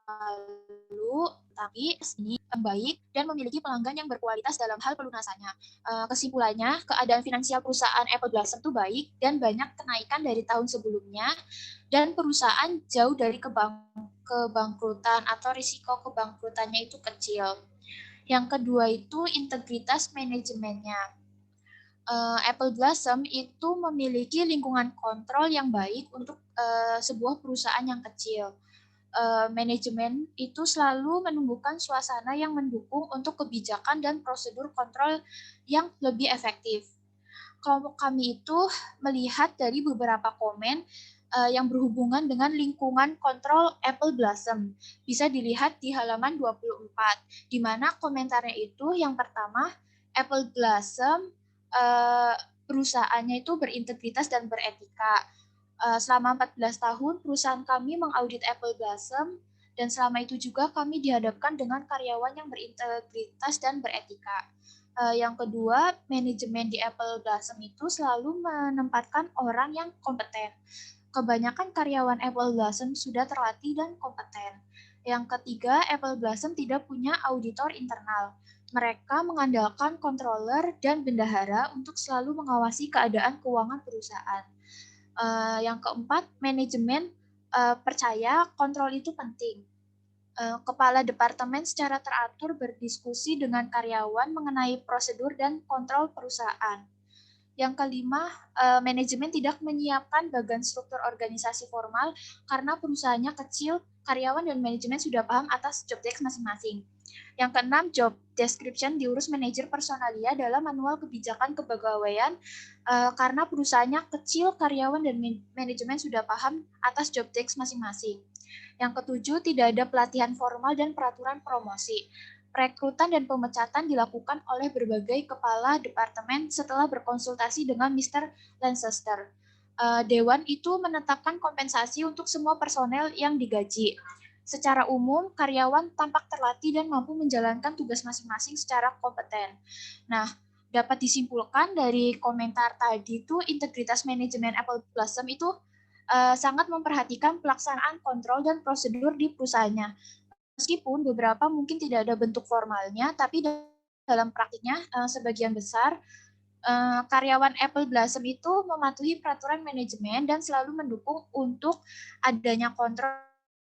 lalu tapi ini baik dan memiliki pelanggan yang berkualitas dalam hal pelunasannya. Kesimpulannya, keadaan finansial perusahaan Apple Blossom itu baik dan banyak kenaikan dari tahun sebelumnya, dan perusahaan jauh dari kebangkrutan atau risiko kebangkrutannya itu kecil. Yang kedua itu integritas manajemennya. Apple Blossom itu memiliki lingkungan kontrol yang baik untuk sebuah perusahaan yang kecil. Manajemen itu selalu menumbuhkan suasana yang mendukung untuk kebijakan dan prosedur kontrol yang lebih efektif. Kelompok kami itu melihat dari beberapa komen yang berhubungan dengan lingkungan kontrol Apple Blossom. Bisa dilihat di halaman 24, di mana komentarnya itu yang pertama, Apple Blossom perusahaannya itu berintegritas dan beretika. Selama 14 tahun, perusahaan kami mengaudit Apple Blossom, dan selama itu juga kami dihadapkan dengan karyawan yang berintegritas dan beretika. Yang kedua, manajemen di Apple Blossom itu selalu menempatkan orang yang kompeten. Kebanyakan karyawan Apple Blossom sudah terlatih dan kompeten. Yang ketiga, Apple Blossom tidak punya auditor internal. Mereka mengandalkan controller dan bendahara untuk selalu mengawasi keadaan keuangan perusahaan. Yang keempat, manajemen percaya kontrol itu penting. Kepala departemen secara teratur berdiskusi dengan karyawan mengenai prosedur dan kontrol perusahaan. Yang kelima, manajemen tidak menyiapkan bagan struktur organisasi formal karena perusahaannya kecil, karyawan dan manajemen sudah paham atas job desk masing-masing. Yang keenam, job description diurus manajer personalia dalam manual kebijakan kepegawaian karena perusahaannya kecil, karyawan dan manajemen sudah paham atas job desk masing-masing. Yang ketujuh, tidak ada pelatihan formal dan peraturan promosi. Rekrutan dan pemecatan dilakukan oleh berbagai kepala departemen setelah berkonsultasi dengan Mr. Lancaster. Dewan itu menetapkan kompensasi untuk semua personel yang digaji. Secara umum, karyawan tampak terlatih dan mampu menjalankan tugas masing-masing secara kompeten. Nah, dapat disimpulkan dari komentar tadi itu integritas manajemen Apple Blossom itu sangat memperhatikan pelaksanaan kontrol dan prosedur di perusahaannya. meskipun beberapa mungkin tidak ada bentuk formalnya, tapi dalam praktiknya sebagian besar karyawan Apple Blossom itu mematuhi peraturan manajemen dan selalu mendukung untuk adanya kontrol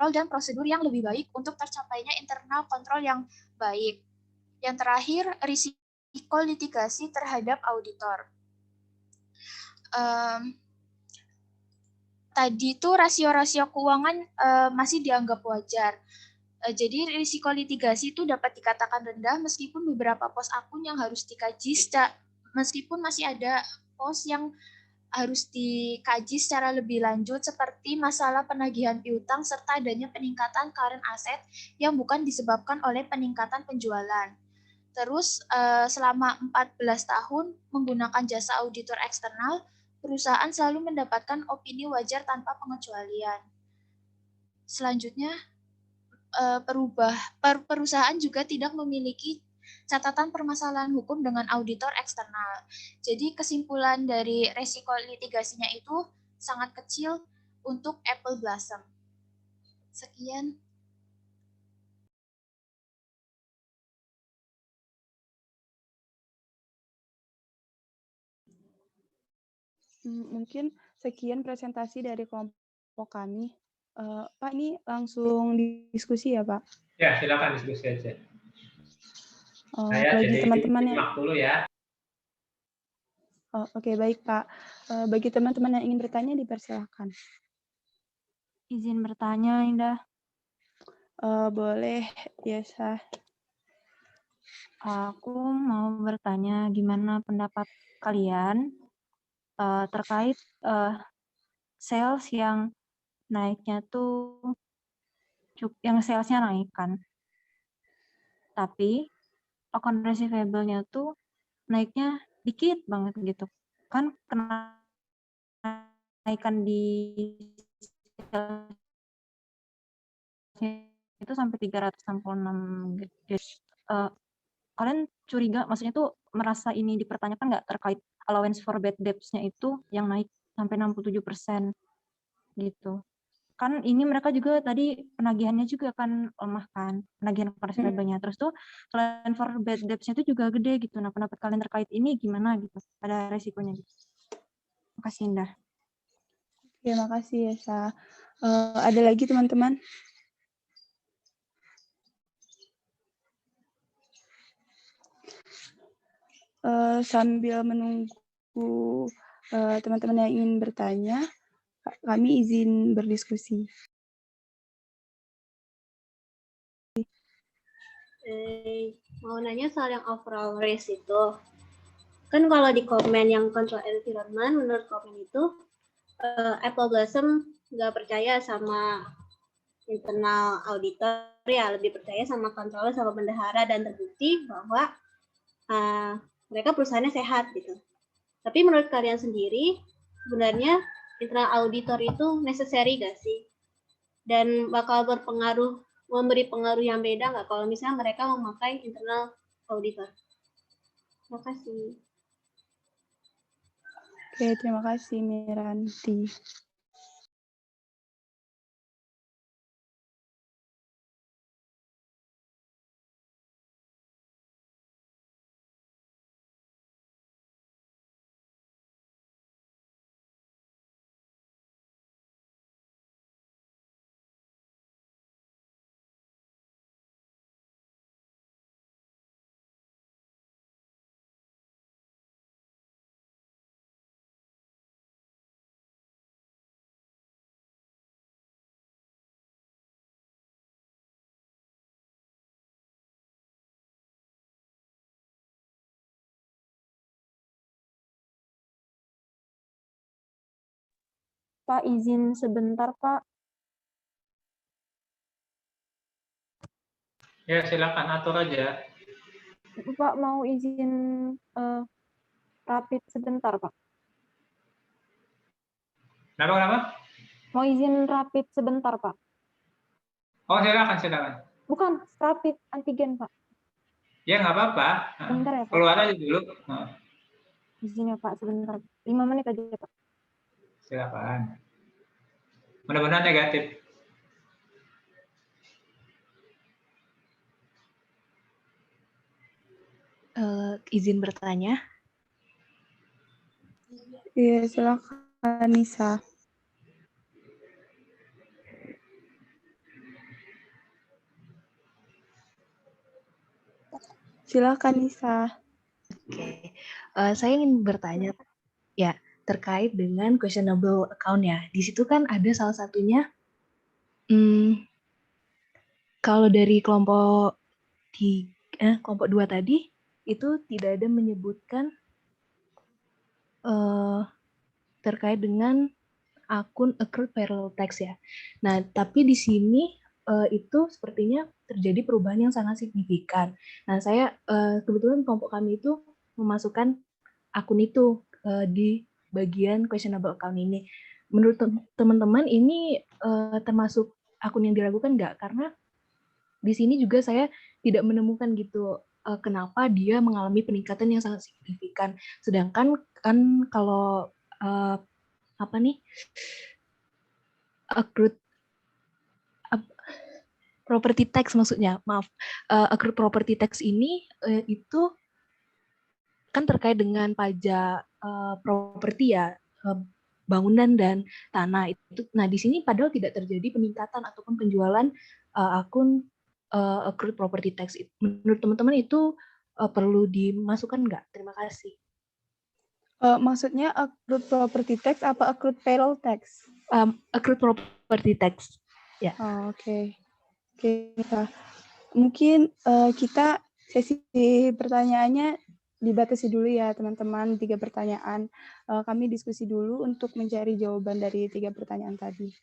dan prosedur yang lebih baik untuk tercapainya internal kontrol yang baik. Yang terakhir, risiko litigasi terhadap auditor. Tadi itu rasio-rasio keuangan masih dianggap wajar. Jadi risiko litigasi itu dapat dikatakan rendah meskipun beberapa pos akun yang harus dikaji meskipun masih ada pos yang harus dikaji secara lebih lanjut seperti masalah penagihan piutang serta adanya peningkatan current asset yang bukan disebabkan oleh peningkatan penjualan. Terus selama 14 tahun menggunakan jasa auditor eksternal, perusahaan selalu mendapatkan opini wajar tanpa pengecualian. Selanjutnya, perusahaan juga tidak memiliki catatan permasalahan hukum dengan auditor eksternal. Jadi kesimpulan dari resiko litigasinya itu sangat kecil untuk Apple Blossom. Sekian. Mungkin sekian presentasi dari kelompok kami. Pak, ini langsung diskusi ya, Pak? Ya, silakan diskusi aja. Saya Bagi teman-teman yang dulu ya. Oke, baik, Pak. Bagi teman-teman yang ingin bertanya, dipersilakan. Izin bertanya, Indah. Boleh, biasa. Aku mau bertanya gimana pendapat kalian terkait sales yang naiknya tuh yang salesnya naik kan, tapi account receivable-nya tuh naiknya dikit banget gitu kan, kenaikan di itu sampai 366 guys. Kalian curiga, maksudnya tuh merasa ini dipertanyakan nggak terkait allowance for bad debts-nya itu yang naik sampai 67% gitu. Kan ini mereka juga tadi penagihannya juga kan lemah kan, penagihan receivable-nya. Terus tuh selain for bad debts-nya itu juga gede gitu. Nah, pendapat kalian terkait ini gimana gitu? Ada resikonya gitu. Makasih, Indah. Oke, makasih ya, Sa. Ada lagi teman-teman? Sambil menunggu teman-teman yang ingin bertanya, kami izin berdiskusi. Mau nanya soal yang overall risk itu. Kan kalau di komen yang control environment, menurut komen itu, Apple Blossom nggak percaya sama internal auditor, ya lebih percaya sama controller sama bendahara, dan terbukti bahwa mereka perusahaannya sehat gitu. Tapi menurut kalian sendiri, sebenarnya internal auditor itu necessary gak sih? Dan bakal memberi pengaruh yang beda nggak kalau misalnya mereka memakai internal auditor? Terima kasih. Oke, terima kasih Miranti. Pak, izin sebentar, Pak. Ya, silakan atur aja. Pak mau izin rapid sebentar, Pak. Kenapa? Mau izin rapid sebentar, Pak. Oh, silakan. Bukan, rapid antigen, Pak. Ya, nggak apa-apa. Bentar ya, Pak. Keluar aja dulu. Izin ya, Pak, sebentar. 5 menit aja, Pak. Silakan. Mudah-mudahan negatif. izin bertanya. Iya, silakan Nisa. Silakan Nisa. Oke, saya ingin bertanya ya terkait dengan questionable account ya. Di situ kan ada salah satunya, kalau dari kelompok kelompok 2 tadi itu tidak ada menyebutkan terkait dengan akun accrued payroll tax ya. Nah, tapi di sini itu sepertinya terjadi perubahan yang sangat signifikan. Nah, saya kebetulan kelompok kami itu memasukkan akun itu di bagian questionable account ini. Menurut teman-teman ini termasuk akun yang diragukan nggak? Karena di sini juga saya tidak menemukan gitu kenapa dia mengalami peningkatan yang sangat signifikan. Sedangkan kan kalau accrued property tax maksudnya, maaf, accrued property tax ini itu kan terkait dengan pajak properti ya, bangunan dan tanah itu. Nah, di sini padahal tidak terjadi peningkatan ataupun penjualan akun accrued property tax. Menurut teman-teman itu perlu dimasukkan nggak? Terima kasih. Maksudnya accrued property tax apa accrued payroll tax? Accrued property tax. Ya. Oh, oke. Oke, mungkin kita sesi pertanyaannya dibatasi dulu ya teman-teman, 3 pertanyaan. Kami diskusi dulu untuk mencari jawaban dari 3 pertanyaan tadi.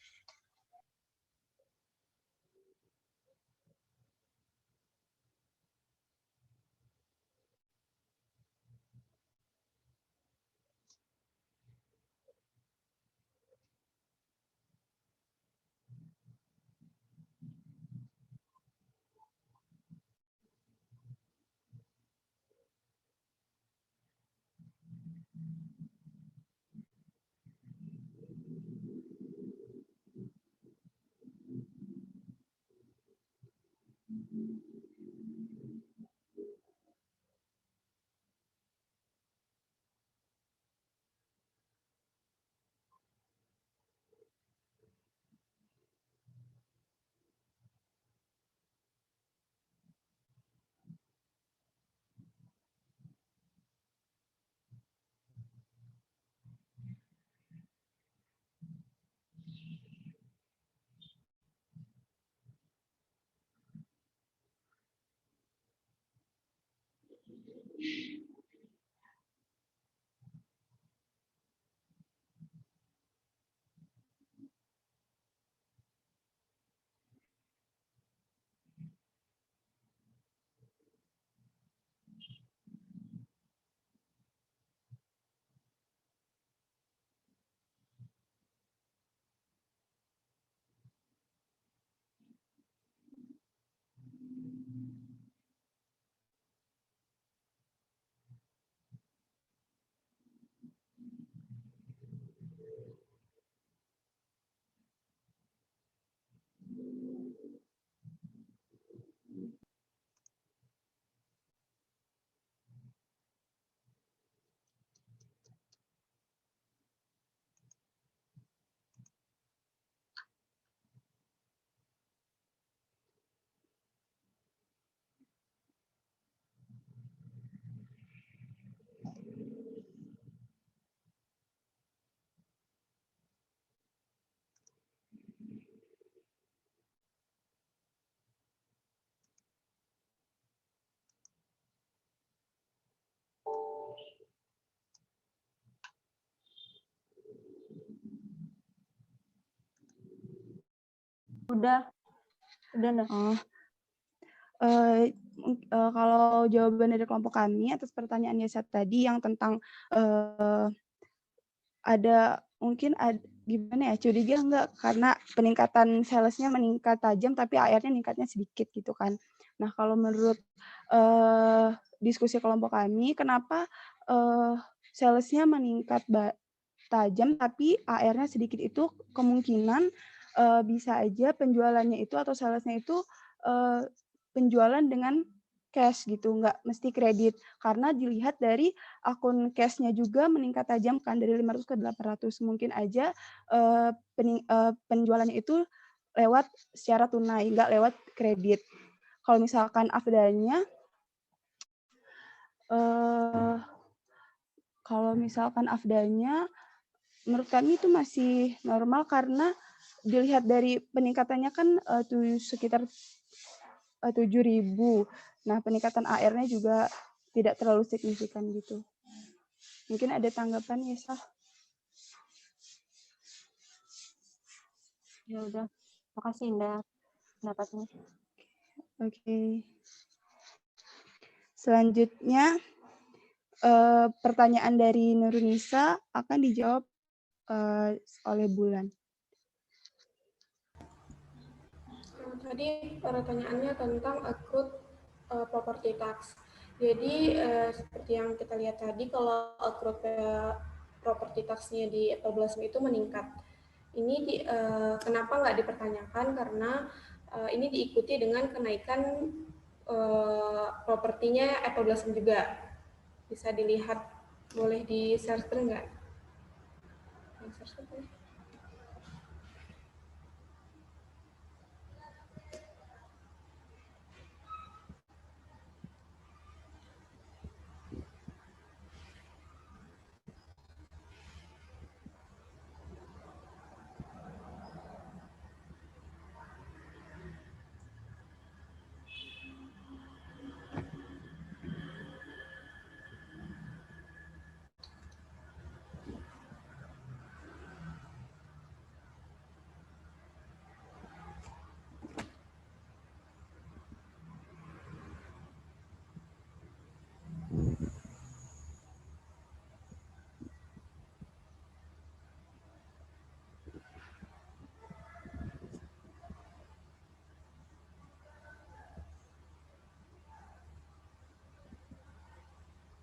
Udah dah. Kalau jawaban dari kelompok kami atas pertanyaan Yesat tadi yang tentang gimana ya, curiga enggak karena peningkatan salesnya meningkat tajam tapi AR-nya meningkatnya sedikit gitu kan. Nah, kalau menurut diskusi kelompok kami, kenapa salesnya meningkat tajam tapi AR-nya sedikit, itu kemungkinan bisa aja penjualannya itu atau salesnya itu penjualan dengan cash gitu, nggak mesti kredit. Karena dilihat dari akun cash-nya juga meningkat tajam kan dari 500 ke 800. Mungkin aja penjualannya itu lewat secara tunai, nggak lewat kredit. Kalau misalkan afdalnya, menurut kami itu masih normal karena dilihat dari peningkatannya kan sekitar 7.000. Nah, peningkatan AR-nya juga tidak terlalu signifikan gitu. Mungkin ada tanggapan ya, Sah? Ya udah, makasih Indah pendapatnya. Oke. Selanjutnya pertanyaan dari Nurunisa akan dijawab oleh Bulan. Tadi pertanyaannya tentang accrued property tax. Jadi seperti yang kita lihat tadi, kalau accrued property tax-nya di Apple Blossom itu meningkat. Ini kenapa nggak dipertanyakan? Karena ini diikuti dengan kenaikan propertinya Apple Blossom juga. Bisa dilihat, boleh di-share screen nggak?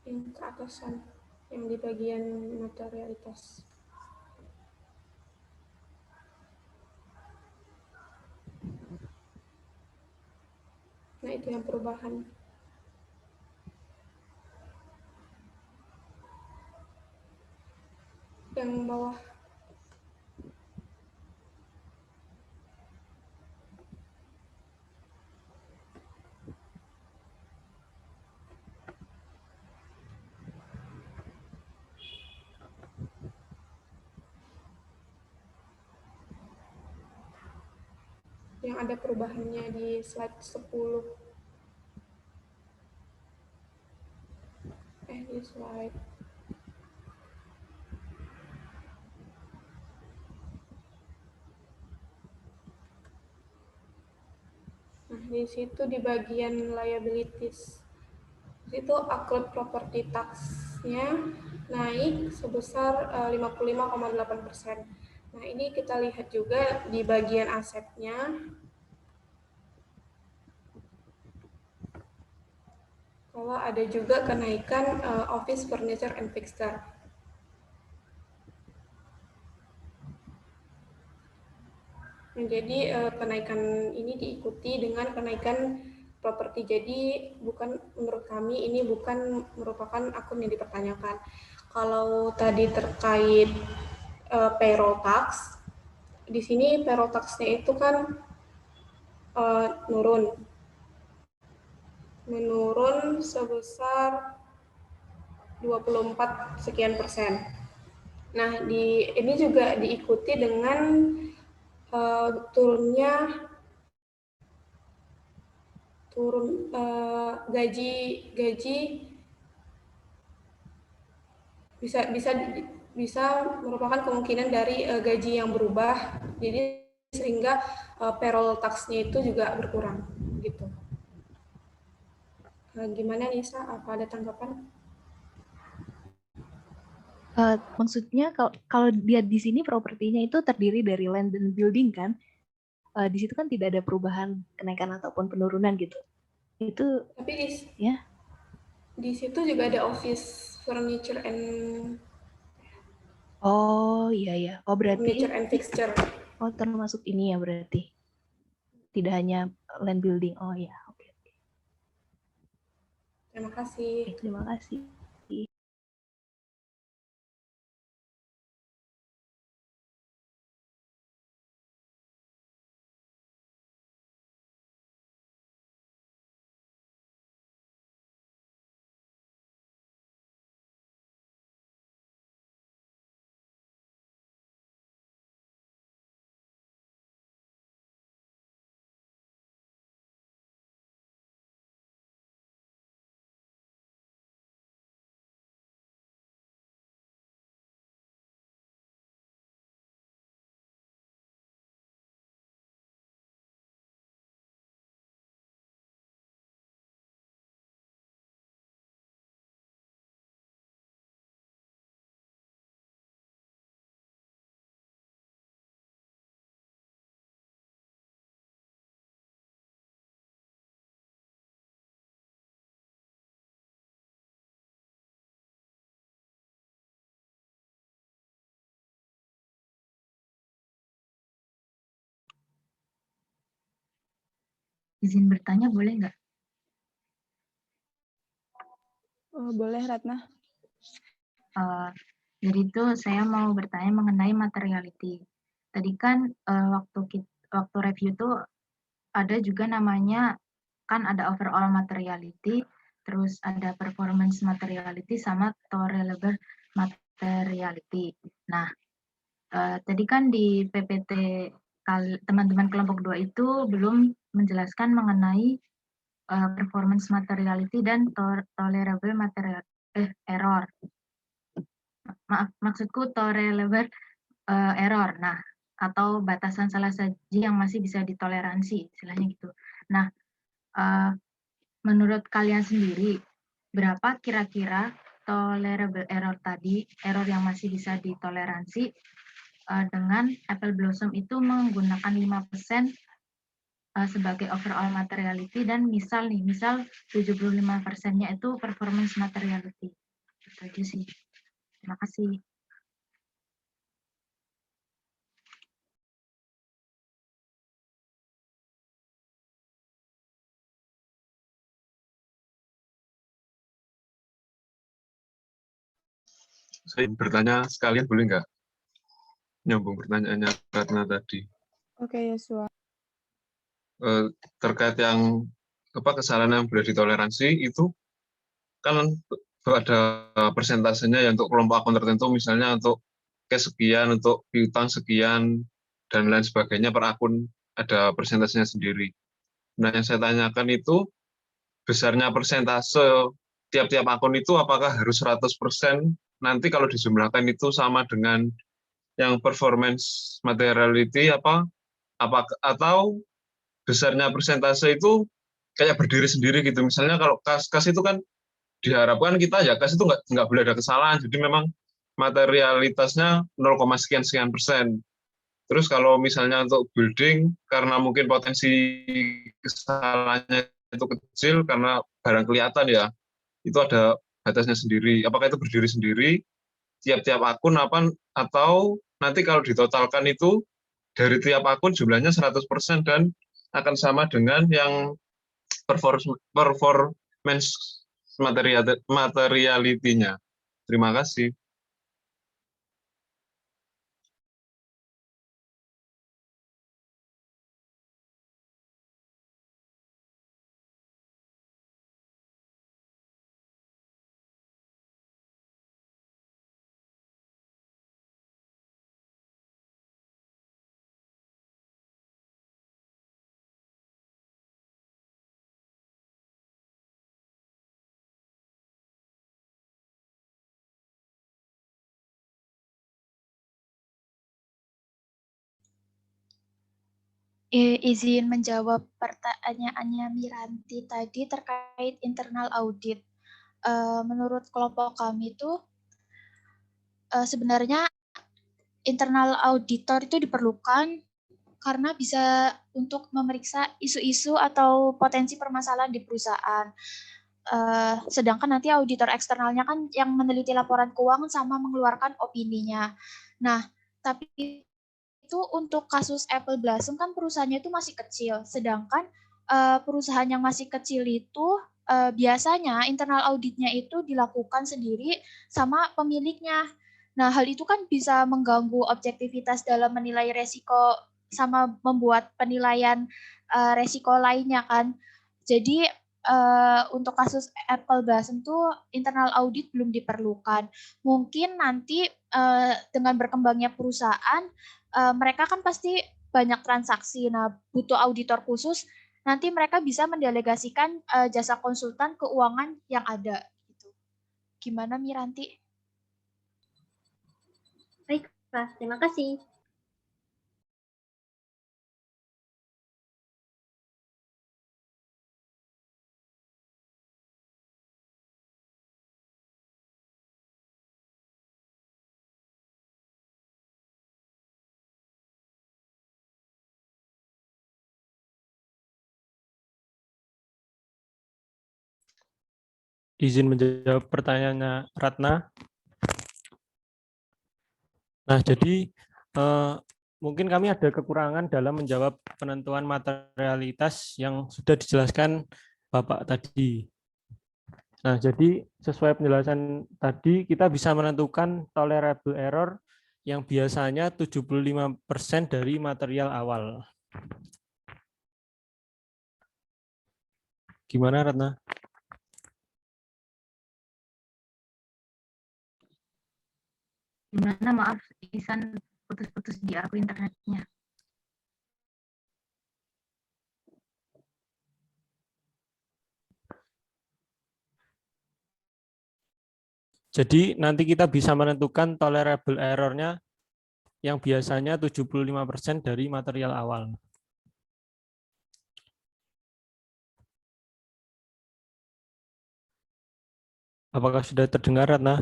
Yang ke atasan, yang di bagian materialitas. Nah, itu yang perubahan. Yang bawah. Yang ada perubahannya di slide 10. Di slide. Nah, di situ di bagian liabilities. Itu accrued property tax-nya naik sebesar 55,8%. Nah, ini kita lihat juga di bagian asetnya. Kalau ada juga kenaikan office furniture and fixture. Nah, jadi kenaikan ini diikuti dengan kenaikan properti. Jadi bukan, menurut kami ini bukan merupakan akun yang dipertanyakan. Kalau tadi terkait payroll tax, di sini payroll tax-nya itu kan menurun sebesar 24 sekian persen. Nah, ini juga diikuti dengan gaji bisa merupakan kemungkinan dari gaji yang berubah, jadi sehingga payroll tax-nya itu juga berkurang gitu. Gimana Nisa, apa ada tanggapan? Maksudnya kalau dia di sini propertinya itu terdiri dari land dan building kan, di situ kan tidak ada perubahan kenaikan ataupun penurunan gitu. Itu tapi ya. Di situ juga ada office furniture and iya. Berarti furniture and fixture. Termasuk ini ya berarti. Tidak hanya land building. Iya, oke. Terima kasih. Terima kasih. Izin bertanya boleh nggak? Boleh, Ratna. Jadi itu saya mau bertanya mengenai materiality. Tadi kan waktu review itu ada juga namanya, kan ada overall materiality, terus ada performance materiality sama tolerable materiality. Nah, tadi kan di PPT teman-teman kelompok 2 itu belum menjelaskan mengenai performance materiality dan tolerable error. Maksudku tolerable error. Nah, atau batasan salah saji yang masih bisa ditoleransi, istilahnya gitu. Nah, menurut kalian sendiri, berapa kira-kira tolerable error tadi, error yang masih bisa ditoleransi dengan Apple Blossom itu menggunakan 5% sebagai overall materiality, dan misal 75%-nya itu performance materiality. Itu aja sih. Terima kasih. Saya bertanya sekalian boleh nggak? Nyambung pertanyaannya Ratna tadi. Oke, Yosua. Terkait yang kesalahan yang boleh ditoleransi itu kan ada persentasenya ya untuk kelompok akun tertentu, misalnya untuk cash sekian, untuk piutang sekian, dan lain sebagainya per akun ada persentasenya sendiri. Nah, yang saya tanyakan itu besarnya persentase tiap-tiap akun itu apakah harus 100% nanti kalau dijumlahkan itu sama dengan yang performance materiality atau besarnya persentase itu kayak berdiri sendiri gitu. Misalnya kalau kas itu kan diharapkan kita ya kas itu nggak boleh ada kesalahan, jadi memang materialitasnya 0, sekian persen. Terus kalau misalnya untuk building, karena mungkin potensi kesalahannya itu kecil karena barang kelihatan ya, itu ada batasnya sendiri. Apakah itu berdiri sendiri tiap-tiap akun atau nanti kalau ditotalkan itu dari tiap akun jumlahnya 100% dan akan sama dengan yang performance materiality-nya. Terima kasih. Izin menjawab pertanyaannya Miranti tadi terkait internal audit. Menurut kelompok kami itu sebenarnya internal auditor itu diperlukan karena bisa untuk memeriksa isu-isu atau potensi permasalahan di perusahaan. Sedangkan nanti auditor eksternalnya kan yang meneliti laporan keuangan sama mengeluarkan opininya. Nah, tapi itu untuk kasus Apple Blossom kan perusahaannya itu masih kecil, sedangkan perusahaan yang masih kecil itu biasanya internal auditnya itu dilakukan sendiri sama pemiliknya. Nah, hal itu kan bisa mengganggu objektivitas dalam menilai resiko sama membuat penilaian resiko lainnya kan. Jadi untuk kasus Apple Blossom tuh internal audit belum diperlukan. Mungkin nanti dengan berkembangnya perusahaan, mereka kan pasti banyak transaksi. Nah, butuh auditor khusus. Nanti mereka bisa mendelegasikan jasa konsultan keuangan yang ada. Gitu. Gimana Miranti? Baiklah, terima kasih. Izin menjawab pertanyaannya Ratna. Nah, jadi mungkin kami ada kekurangan dalam menjawab penentuan materialitas yang sudah dijelaskan Bapak tadi. Nah, jadi sesuai penjelasan tadi, kita bisa menentukan tolerable error yang biasanya 75% dari material awal. Gimana, Ratna? Gimana, maaf, Isan putus-putus di aku internetnya. Jadi nanti kita bisa menentukan tolerable error-nya yang biasanya 75% dari material awal. Apakah sudah terdengar, Ratna?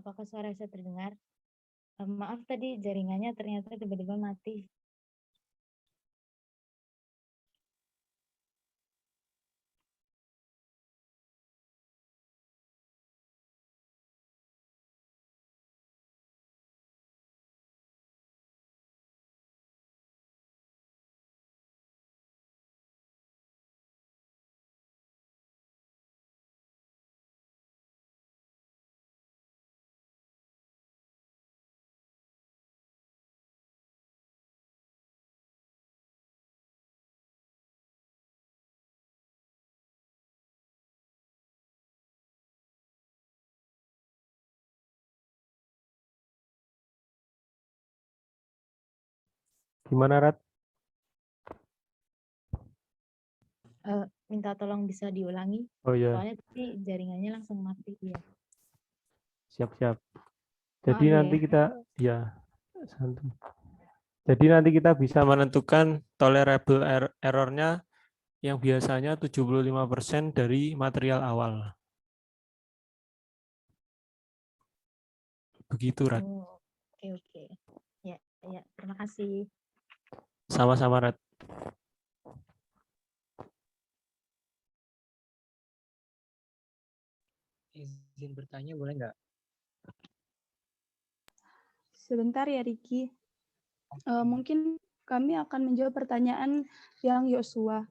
Apakah suara saya terdengar? Maaf tadi jaringannya ternyata tiba-tiba mati. Gimana, Rat? Minta tolong bisa diulangi. Oh ya, Soalnya tadi jaringannya langsung mati. Ya. siap-siap. Jadi Maaf nanti ya. kita, ya, santai. Jadi nanti kita bisa menentukan tolerable error-nya yang biasanya 75% dari material awal. Begitu, Rat. Oke. Ya, terima kasih. Sama-sama, Rat. Izin bertanya boleh nggak? Sebentar ya, Riki. Mungkin kami akan menjawab pertanyaan yang Yosua.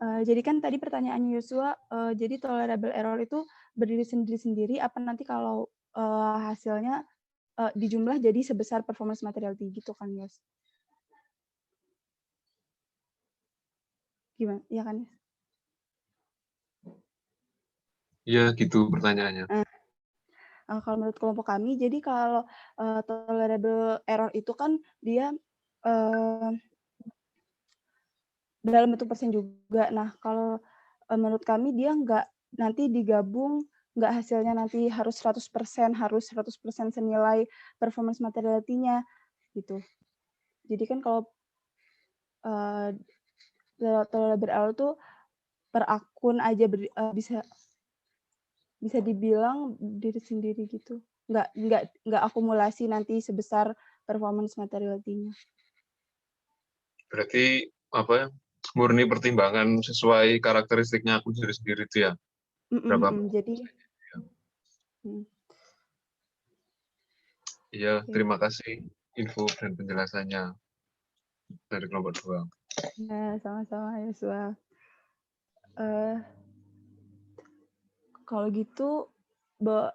Jadi kan tadi pertanyaannya Yosua, jadi tolerable error itu berdiri sendiri-sendiri, apa nanti kalau hasilnya dijumlah jadi sebesar performance materiality gitu kan, Yos? Gimana? Iya kan, Yos? Iya, gitu pertanyaannya. Kalau menurut kelompok kami, jadi kalau tolerable error itu kan dia dalam bentuk persen juga. Nah, kalau menurut kami dia nggak nanti digabung, nggak hasilnya nanti harus 100%, harus 100% senilai performance materiality-nya, gitu. Jadi kan kalau tolerable error tuh per akun aja bisa dibilang diri sendiri gitu. Nggak akumulasi nanti sebesar performance materiality-nya. Berarti apa ya? Murni pertimbangan sesuai karakteristiknya akun sendiri itu ya. Berapa? Jadi Iya, terima kasih info dan penjelasannya dari kelompok 2. Ya, sama-sama Yosua. Kalau gitu,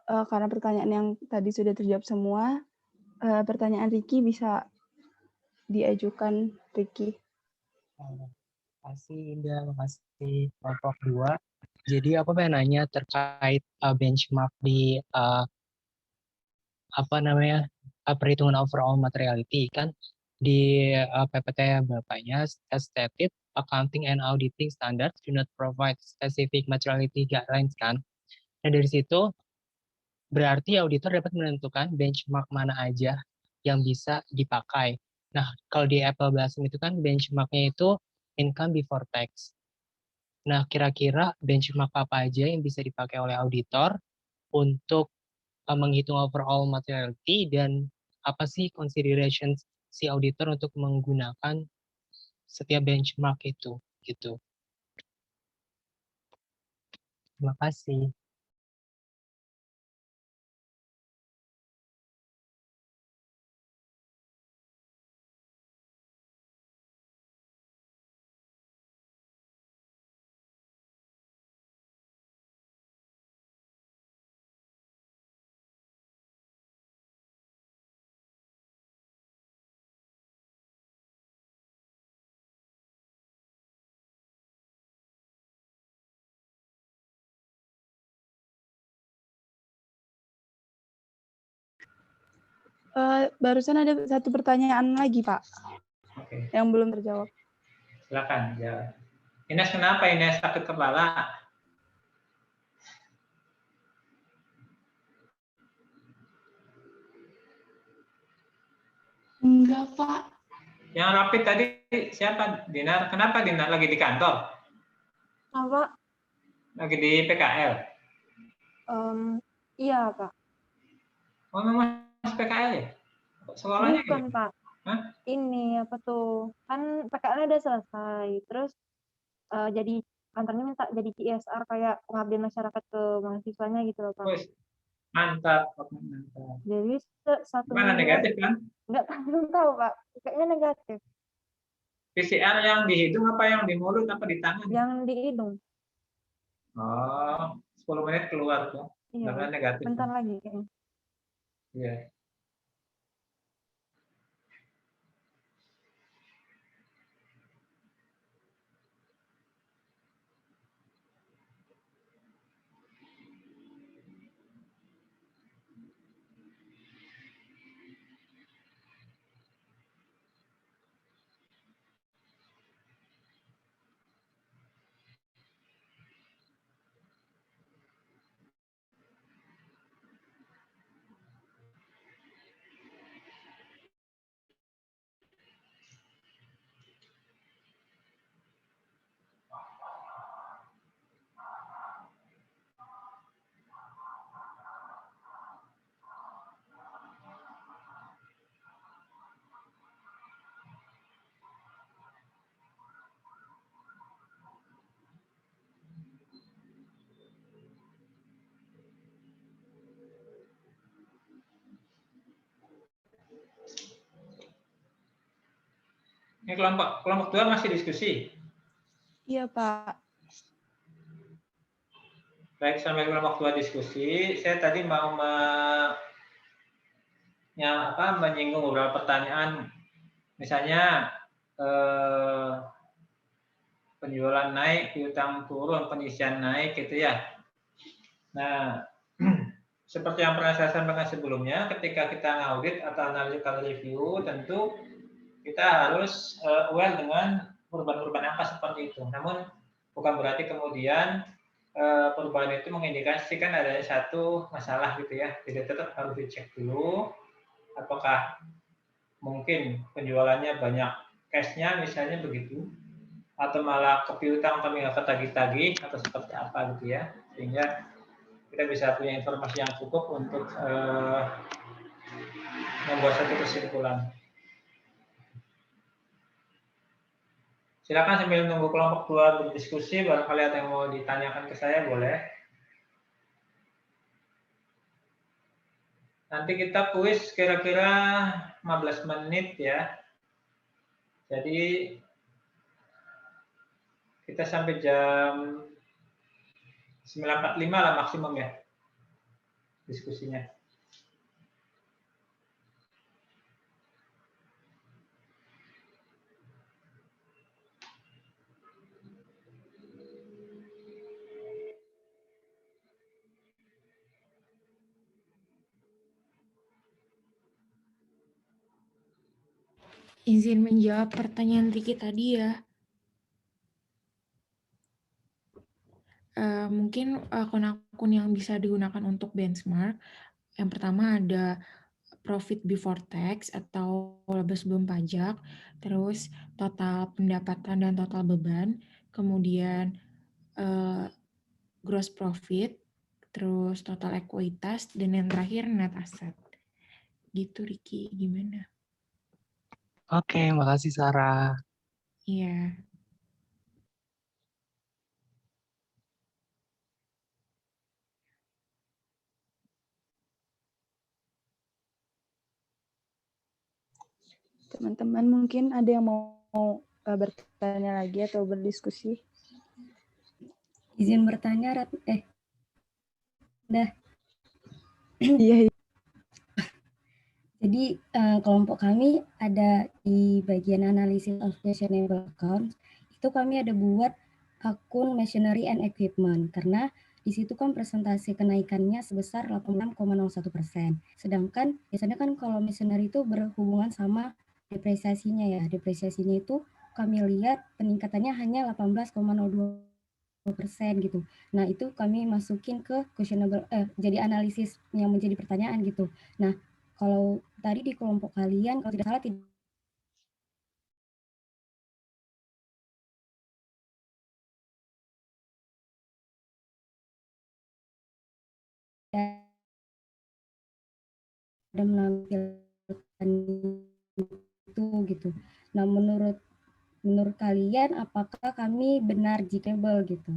karena pertanyaan yang tadi sudah terjawab semua, pertanyaan Ricky bisa diajukan, Ricky. Makasih Indah, makasih kelompok 2. Jadi aku pengen nanya terkait benchmark di perhitungan overall materiality. Kan di PPT Bapaknya as stated, accounting and auditing standards do not provide specific materiality guidelines kan. Nah dari situ berarti auditor dapat menentukan benchmark mana aja yang bisa dipakai. Nah, kalau di Apple Blossom itu kan benchmarknya itu income before tax. Nah, kira-kira benchmark apa aja yang bisa dipakai oleh auditor untuk menghitung overall materiality dan apa sih consideration si auditor untuk menggunakan setiap benchmark itu gitu. Terima kasih. Barusan ada satu pertanyaan lagi, Pak, yang belum terjawab. Silakan jawab. Ines, kenapa Ines sakit kepala? Enggak, Pak. Yang rapid tadi siapa? Dinar. Kenapa Dinar lagi di kantor? Apa? Lagi di PKL? Iya, Pak. Oh, memang PKL ya? Sekolahnya Bukan, gitu? Pak. Hah? Ini apa tuh? Kan PKL udah selesai. Terus jadi kantornya minta jadi CSR kayak pengabdian masyarakat ke mahasiswanya gitu loh, Pak. Wes, mantap, mantap. Jadi satu Gimana, miliar. negatif kan? Nggak tahu, Pak. Kayaknya negatif. PCR yang di hidung apa yang di mulut apa di tangan? Yang di hidung. Oh, 10 menit keluar tuh. Iya, Namanya negatif. bentar lagi kayaknya. Iya. Ini kelompok 2 masih diskusi. Iya, Pak. Baik, sampai kelompok 2 diskusi. Saya tadi mau menyinggung beberapa pertanyaan. Misalnya penjualan naik, piutang turun, penyisian naik gitu ya. Nah, seperti yang pernah saya sampaikan sebelumnya, ketika kita ngaudit atau analytical review, tentu kita harus aware dengan perubahan-perubahan angka seperti itu. Namun bukan berarti kemudian perubahan itu mengindikasikan adanya satu masalah gitu ya. Jadi tetap harus dicek dulu apakah mungkin penjualannya banyak cash-nya misalnya begitu, atau malah kepiutang tapi nggak ketagih-tagih atau seperti apa gitu ya, sehingga kita bisa punya informasi yang cukup untuk membuat satu kesimpulan. Silakan sambil menunggu kelompok 2 berdiskusi, barangkali ada yang mau ditanyakan ke saya boleh. Nanti kita kuis kira-kira 15 menit ya. Jadi kita sampai jam 9.45 lah maksimum ya diskusinya. Izin menjawab pertanyaan Riki tadi ya. Mungkin akun-akun yang bisa digunakan untuk benchmark, yang pertama ada profit before tax atau laba sebelum pajak, terus total pendapatan dan total beban, kemudian gross profit, terus total ekuitas, dan yang terakhir net asset. Gitu Riki, gimana? Oke, makasih Sarah. Iya. Teman-teman mungkin ada yang mau bertanya lagi atau berdiskusi? Izin bertanya, dah. Iya. Jadi kelompok kami ada di bagian analysis of questionable accounts, itu kami ada buat akun machinery and equipment, karena di situ kan presentasi kenaikannya sebesar 86,01%. Sedangkan biasanya kan kalau machinery itu berhubungan sama depresiasinya ya. Depresiasinya itu kami lihat peningkatannya hanya 18,02% gitu. Nah, itu kami masukin ke questionable jadi analisis yang menjadi pertanyaan gitu. Nah, kalau tadi di kelompok kalian kalau tidak salah tidak ada menampilkan itu gitu. Nah, menurut kalian apakah kami benar jikable gitu?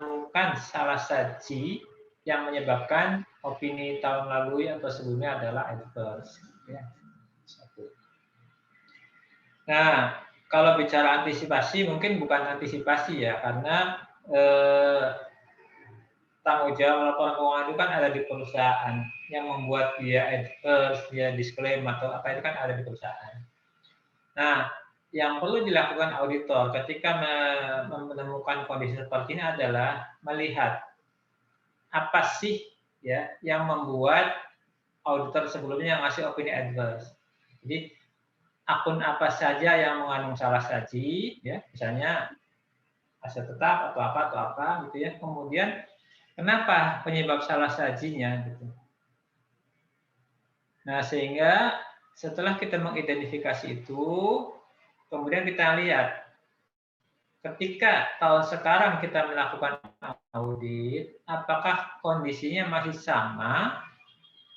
Bukan salah saji yang menyebabkan opini tahun lalu atau sebelumnya adalah adverse. Ya. Nah, kalau bicara antisipasi mungkin bukan antisipasi ya, karena tanggung jawab laporan keuangan itu kan ada di perusahaan. Yang membuat dia adverse, dia disclaim atau apa itu kan ada di perusahaan. Nah, yang perlu dilakukan auditor ketika menemukan kondisi seperti ini adalah melihat apa sih ya yang membuat auditor sebelumnya yang ngasih opini adverse. Jadi akun apa saja yang mengandung salah saji, ya, misalnya aset tetap atau apa gitu ya. Kemudian kenapa penyebab salah sajinya gitu. Nah, sehingga setelah kita mengidentifikasi itu, kemudian kita lihat ketika tahun sekarang kita melakukan audit, apakah kondisinya masih sama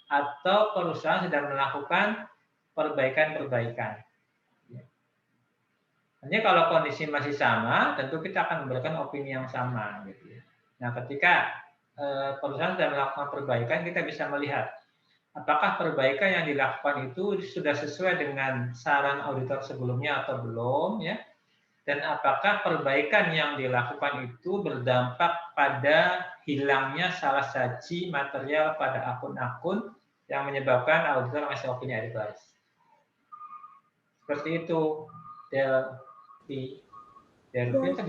atau perusahaan sedang melakukan perbaikan-perbaikan. Hanya kalau kondisi masih sama, tentu kita akan memberikan opini yang sama. Gitu ya. Nah, ketika perusahaan sedang melakukan perbaikan, kita bisa melihat apakah perbaikan yang dilakukan itu sudah sesuai dengan saran auditor sebelumnya atau belum, ya. Dan apakah perbaikan yang dilakukan itu berdampak pada hilangnya salah saji material pada akun-akun yang menyebabkan auditor ngasih opini advice. Seperti itu, Delphi atau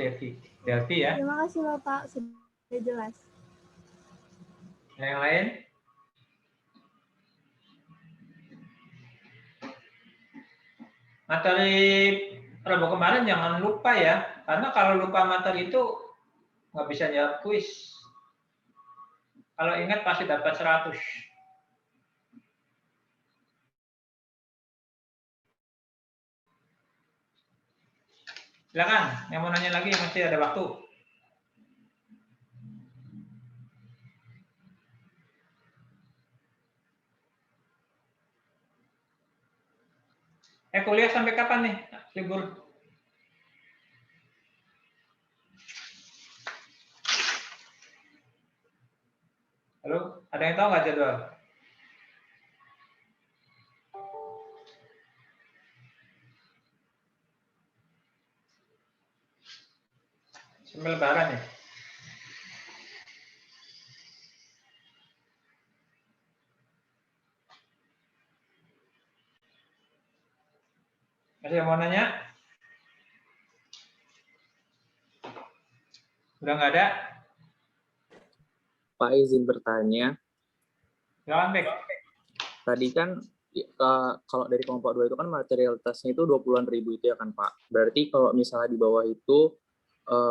Delphi ya. Terima kasih Bapak, sudah jelas. Yang lain? Materi Rabu kemarin jangan lupa ya, karena kalau lupa materi itu nggak bisa jawab kuis. Kalau ingat pasti dapat 100. Silakan, yang mau nanya lagi masih ada waktu. Kuliah sampai kapan nih? Libur? Halo, ada yang tahu nggak jadwal? Sampai Lebaran ya? Masih yang mau nanya? Udah nggak ada? Pak, izin bertanya. Silakan, Bek. Tadi kan kalau dari kelompok 2 itu kan materialitasnya itu 20-an ribu itu ya kan Pak. Berarti kalau misalnya di bawah itu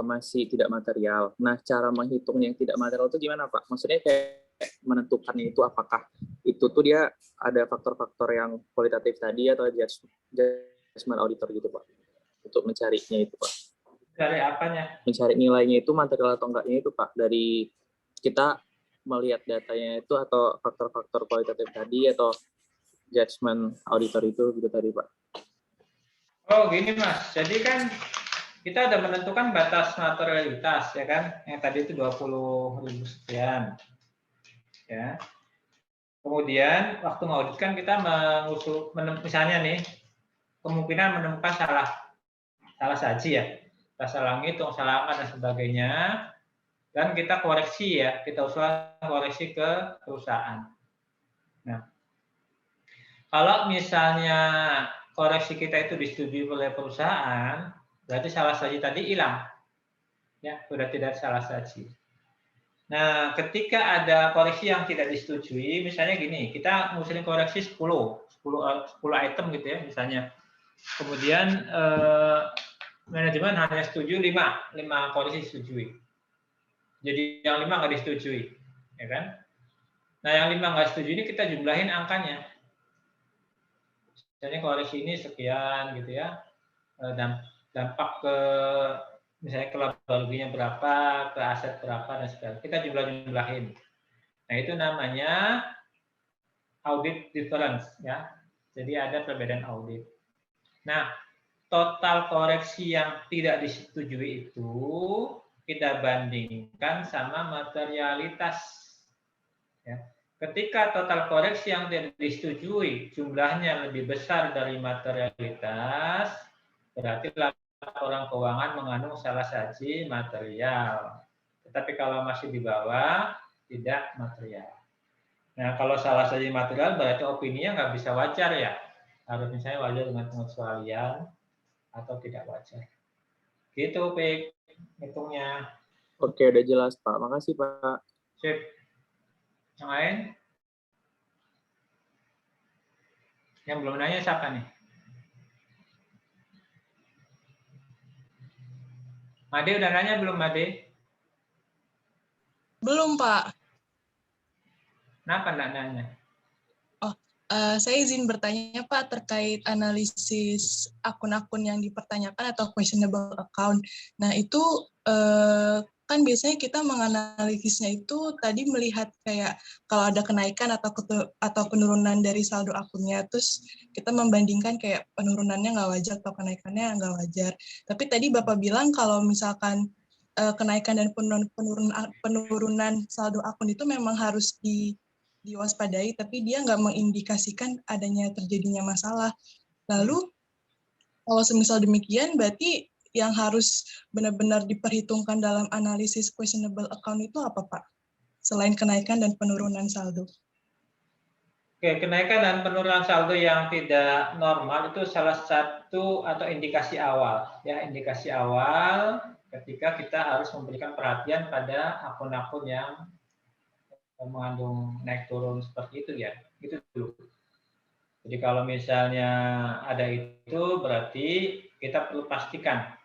masih tidak material. Nah, cara menghitungnya yang tidak material itu gimana Pak? Maksudnya kayak menentukannya itu apakah itu tuh dia ada faktor-faktor yang kualitatif tadi atau judgment auditor gitu Pak? Untuk mencarinya itu Pak. Dari apanya? Mencari nilainya itu material atau enggaknya itu Pak. Dari kita melihat datanya itu atau faktor-faktor kualitatif tadi atau judgment auditor itu gitu tadi Pak. Oh gini Mas, jadi kan kita ada menentukan batas materialitas ya kan, yang tadi itu 20.000 sekian. Ya. Kemudian waktu ngaudit kan kita misalnya nih kemungkinan menemukan salah saji ya, salah ngitung, salah angka dan sebagainya. Dan kita koreksi ya, kita usahakan koreksi ke perusahaan. Nah, kalau misalnya koreksi kita itu disetujui oleh perusahaan, berarti salah saji tadi hilang. Ya, sudah tidak salah saji. Nah, ketika ada koreksi yang tidak disetujui, misalnya gini, kita ngusulin koreksi 10 item gitu ya, misalnya. Kemudian manajemen hanya setuju 5 koreksi disetujui. Jadi yang 5 nggak disetujui, ya kan? Nah yang 5 nggak setuju ini kita jumlahin angkanya. Jadi koreksi ini sekian gitu ya, dampak ke misalnya ke laba ruginya berapa, ke aset berapa dan sebagainya. Kita jumlahin. Nah itu namanya audit difference ya. Jadi ada perbedaan audit. Nah total koreksi yang tidak disetujui itu kita bandingkan sama materialitas. Ya. Ketika total koreksi yang tidak disetujui jumlahnya lebih besar dari materialitas, berarti laporan keuangan mengandung salah saji material. Tetapi kalau masih di bawah, tidak material. Nah, kalau salah saji material berarti opininya nggak bisa wajar ya. Harus misalnya wajar dengan pengecualian atau tidak wajar. Gitu, Pik. Hitungnya. Oke, udah jelas Pak. Makasih Pak. Sip. Yang lain? Yang belum nanya siapa nih? Made udah nanya belum, Made? Belum, Pak. Kenapa enggak nanya? Saya izin bertanya, Pak, terkait analisis akun-akun yang dipertanyakan atau questionable account. Nah, itu kan biasanya kita menganalisisnya itu tadi melihat kayak kalau ada kenaikan atau penurunan dari saldo akunnya, terus kita membandingkan kayak penurunannya nggak wajar atau kenaikannya nggak wajar. Tapi tadi Bapak bilang kalau misalkan kenaikan dan penurunan saldo akun itu memang harus diwaspadai, tapi dia nggak mengindikasikan adanya terjadinya masalah. Lalu, kalau semisal demikian, berarti yang harus benar-benar diperhitungkan dalam analisis questionable account itu apa, Pak? Selain kenaikan dan penurunan saldo. Oke, kenaikan dan penurunan saldo yang tidak normal itu salah satu atau indikasi awal. Ya, indikasi awal ketika kita harus memberikan perhatian pada akun-akun yang mengandung naik turun seperti itu ya, itu dulu. Jadi kalau misalnya ada itu berarti kita perlu pastikan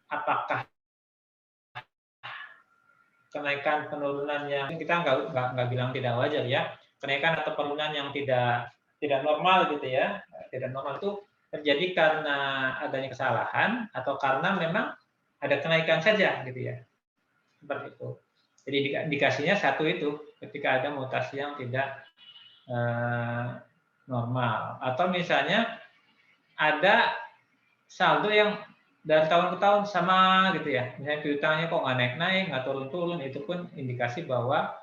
apakah kenaikan penurunan yang kita nggak bilang tidak wajar ya, kenaikan atau penurunan yang tidak normal gitu ya, tidak normal itu terjadi karena adanya kesalahan atau karena memang ada kenaikan saja gitu ya, seperti itu. Jadi indikasinya satu itu ketika ada mutasi yang tidak normal atau misalnya ada saldo yang dari tahun ke tahun sama gitu ya, misalnya piutangnya kok nggak naik-naik, nggak turun-turun, itu pun indikasi bahwa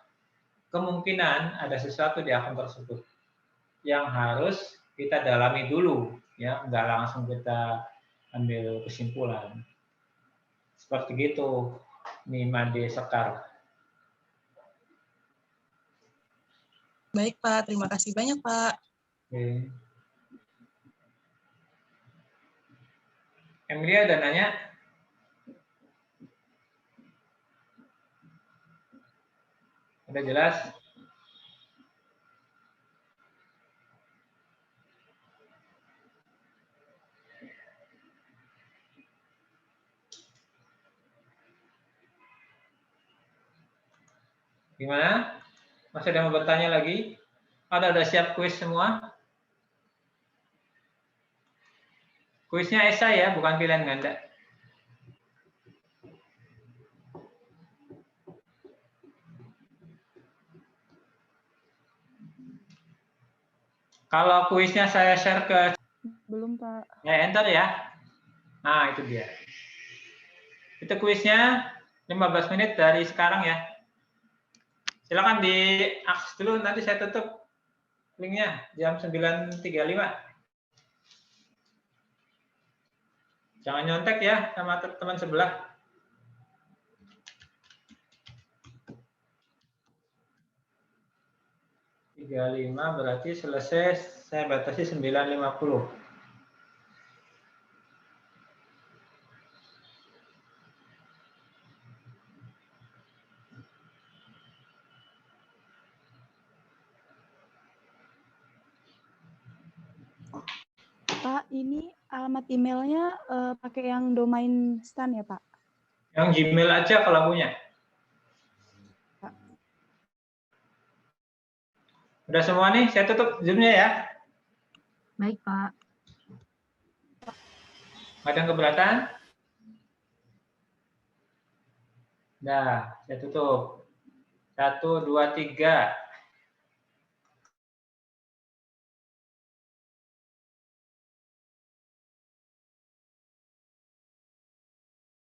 kemungkinan ada sesuatu di akun tersebut yang harus kita dalami dulu ya, nggak langsung kita ambil kesimpulan. Seperti gitu, nih Made Sekar. Baik, Pak. Terima kasih banyak, Pak. Oke. Emilia ada nanya? Udah jelas? Gimana? Masih ada yang mau bertanya lagi? Ada siap kuis semua? Kuisnya esai ya, bukan pilihan ganda. Kalau kuisnya saya share ke... Belum, Pak. Enter ya. Nah, itu dia. Itu kuisnya 15 menit dari sekarang ya. Silakan diakses dulu, nanti saya tutup linknya jam 9.35. Jangan nyontek ya sama teman sebelah. Berarti selesai, saya batasi 9.50. Pak, ini alamat emailnya pakai yang domain stan ya, Pak? Yang Gmail aja kalau punya. Udah semua nih, saya tutup Zoom-nya ya. Baik, Pak. Ada yang keberatan? Nah, saya tutup. 1, 2, 3.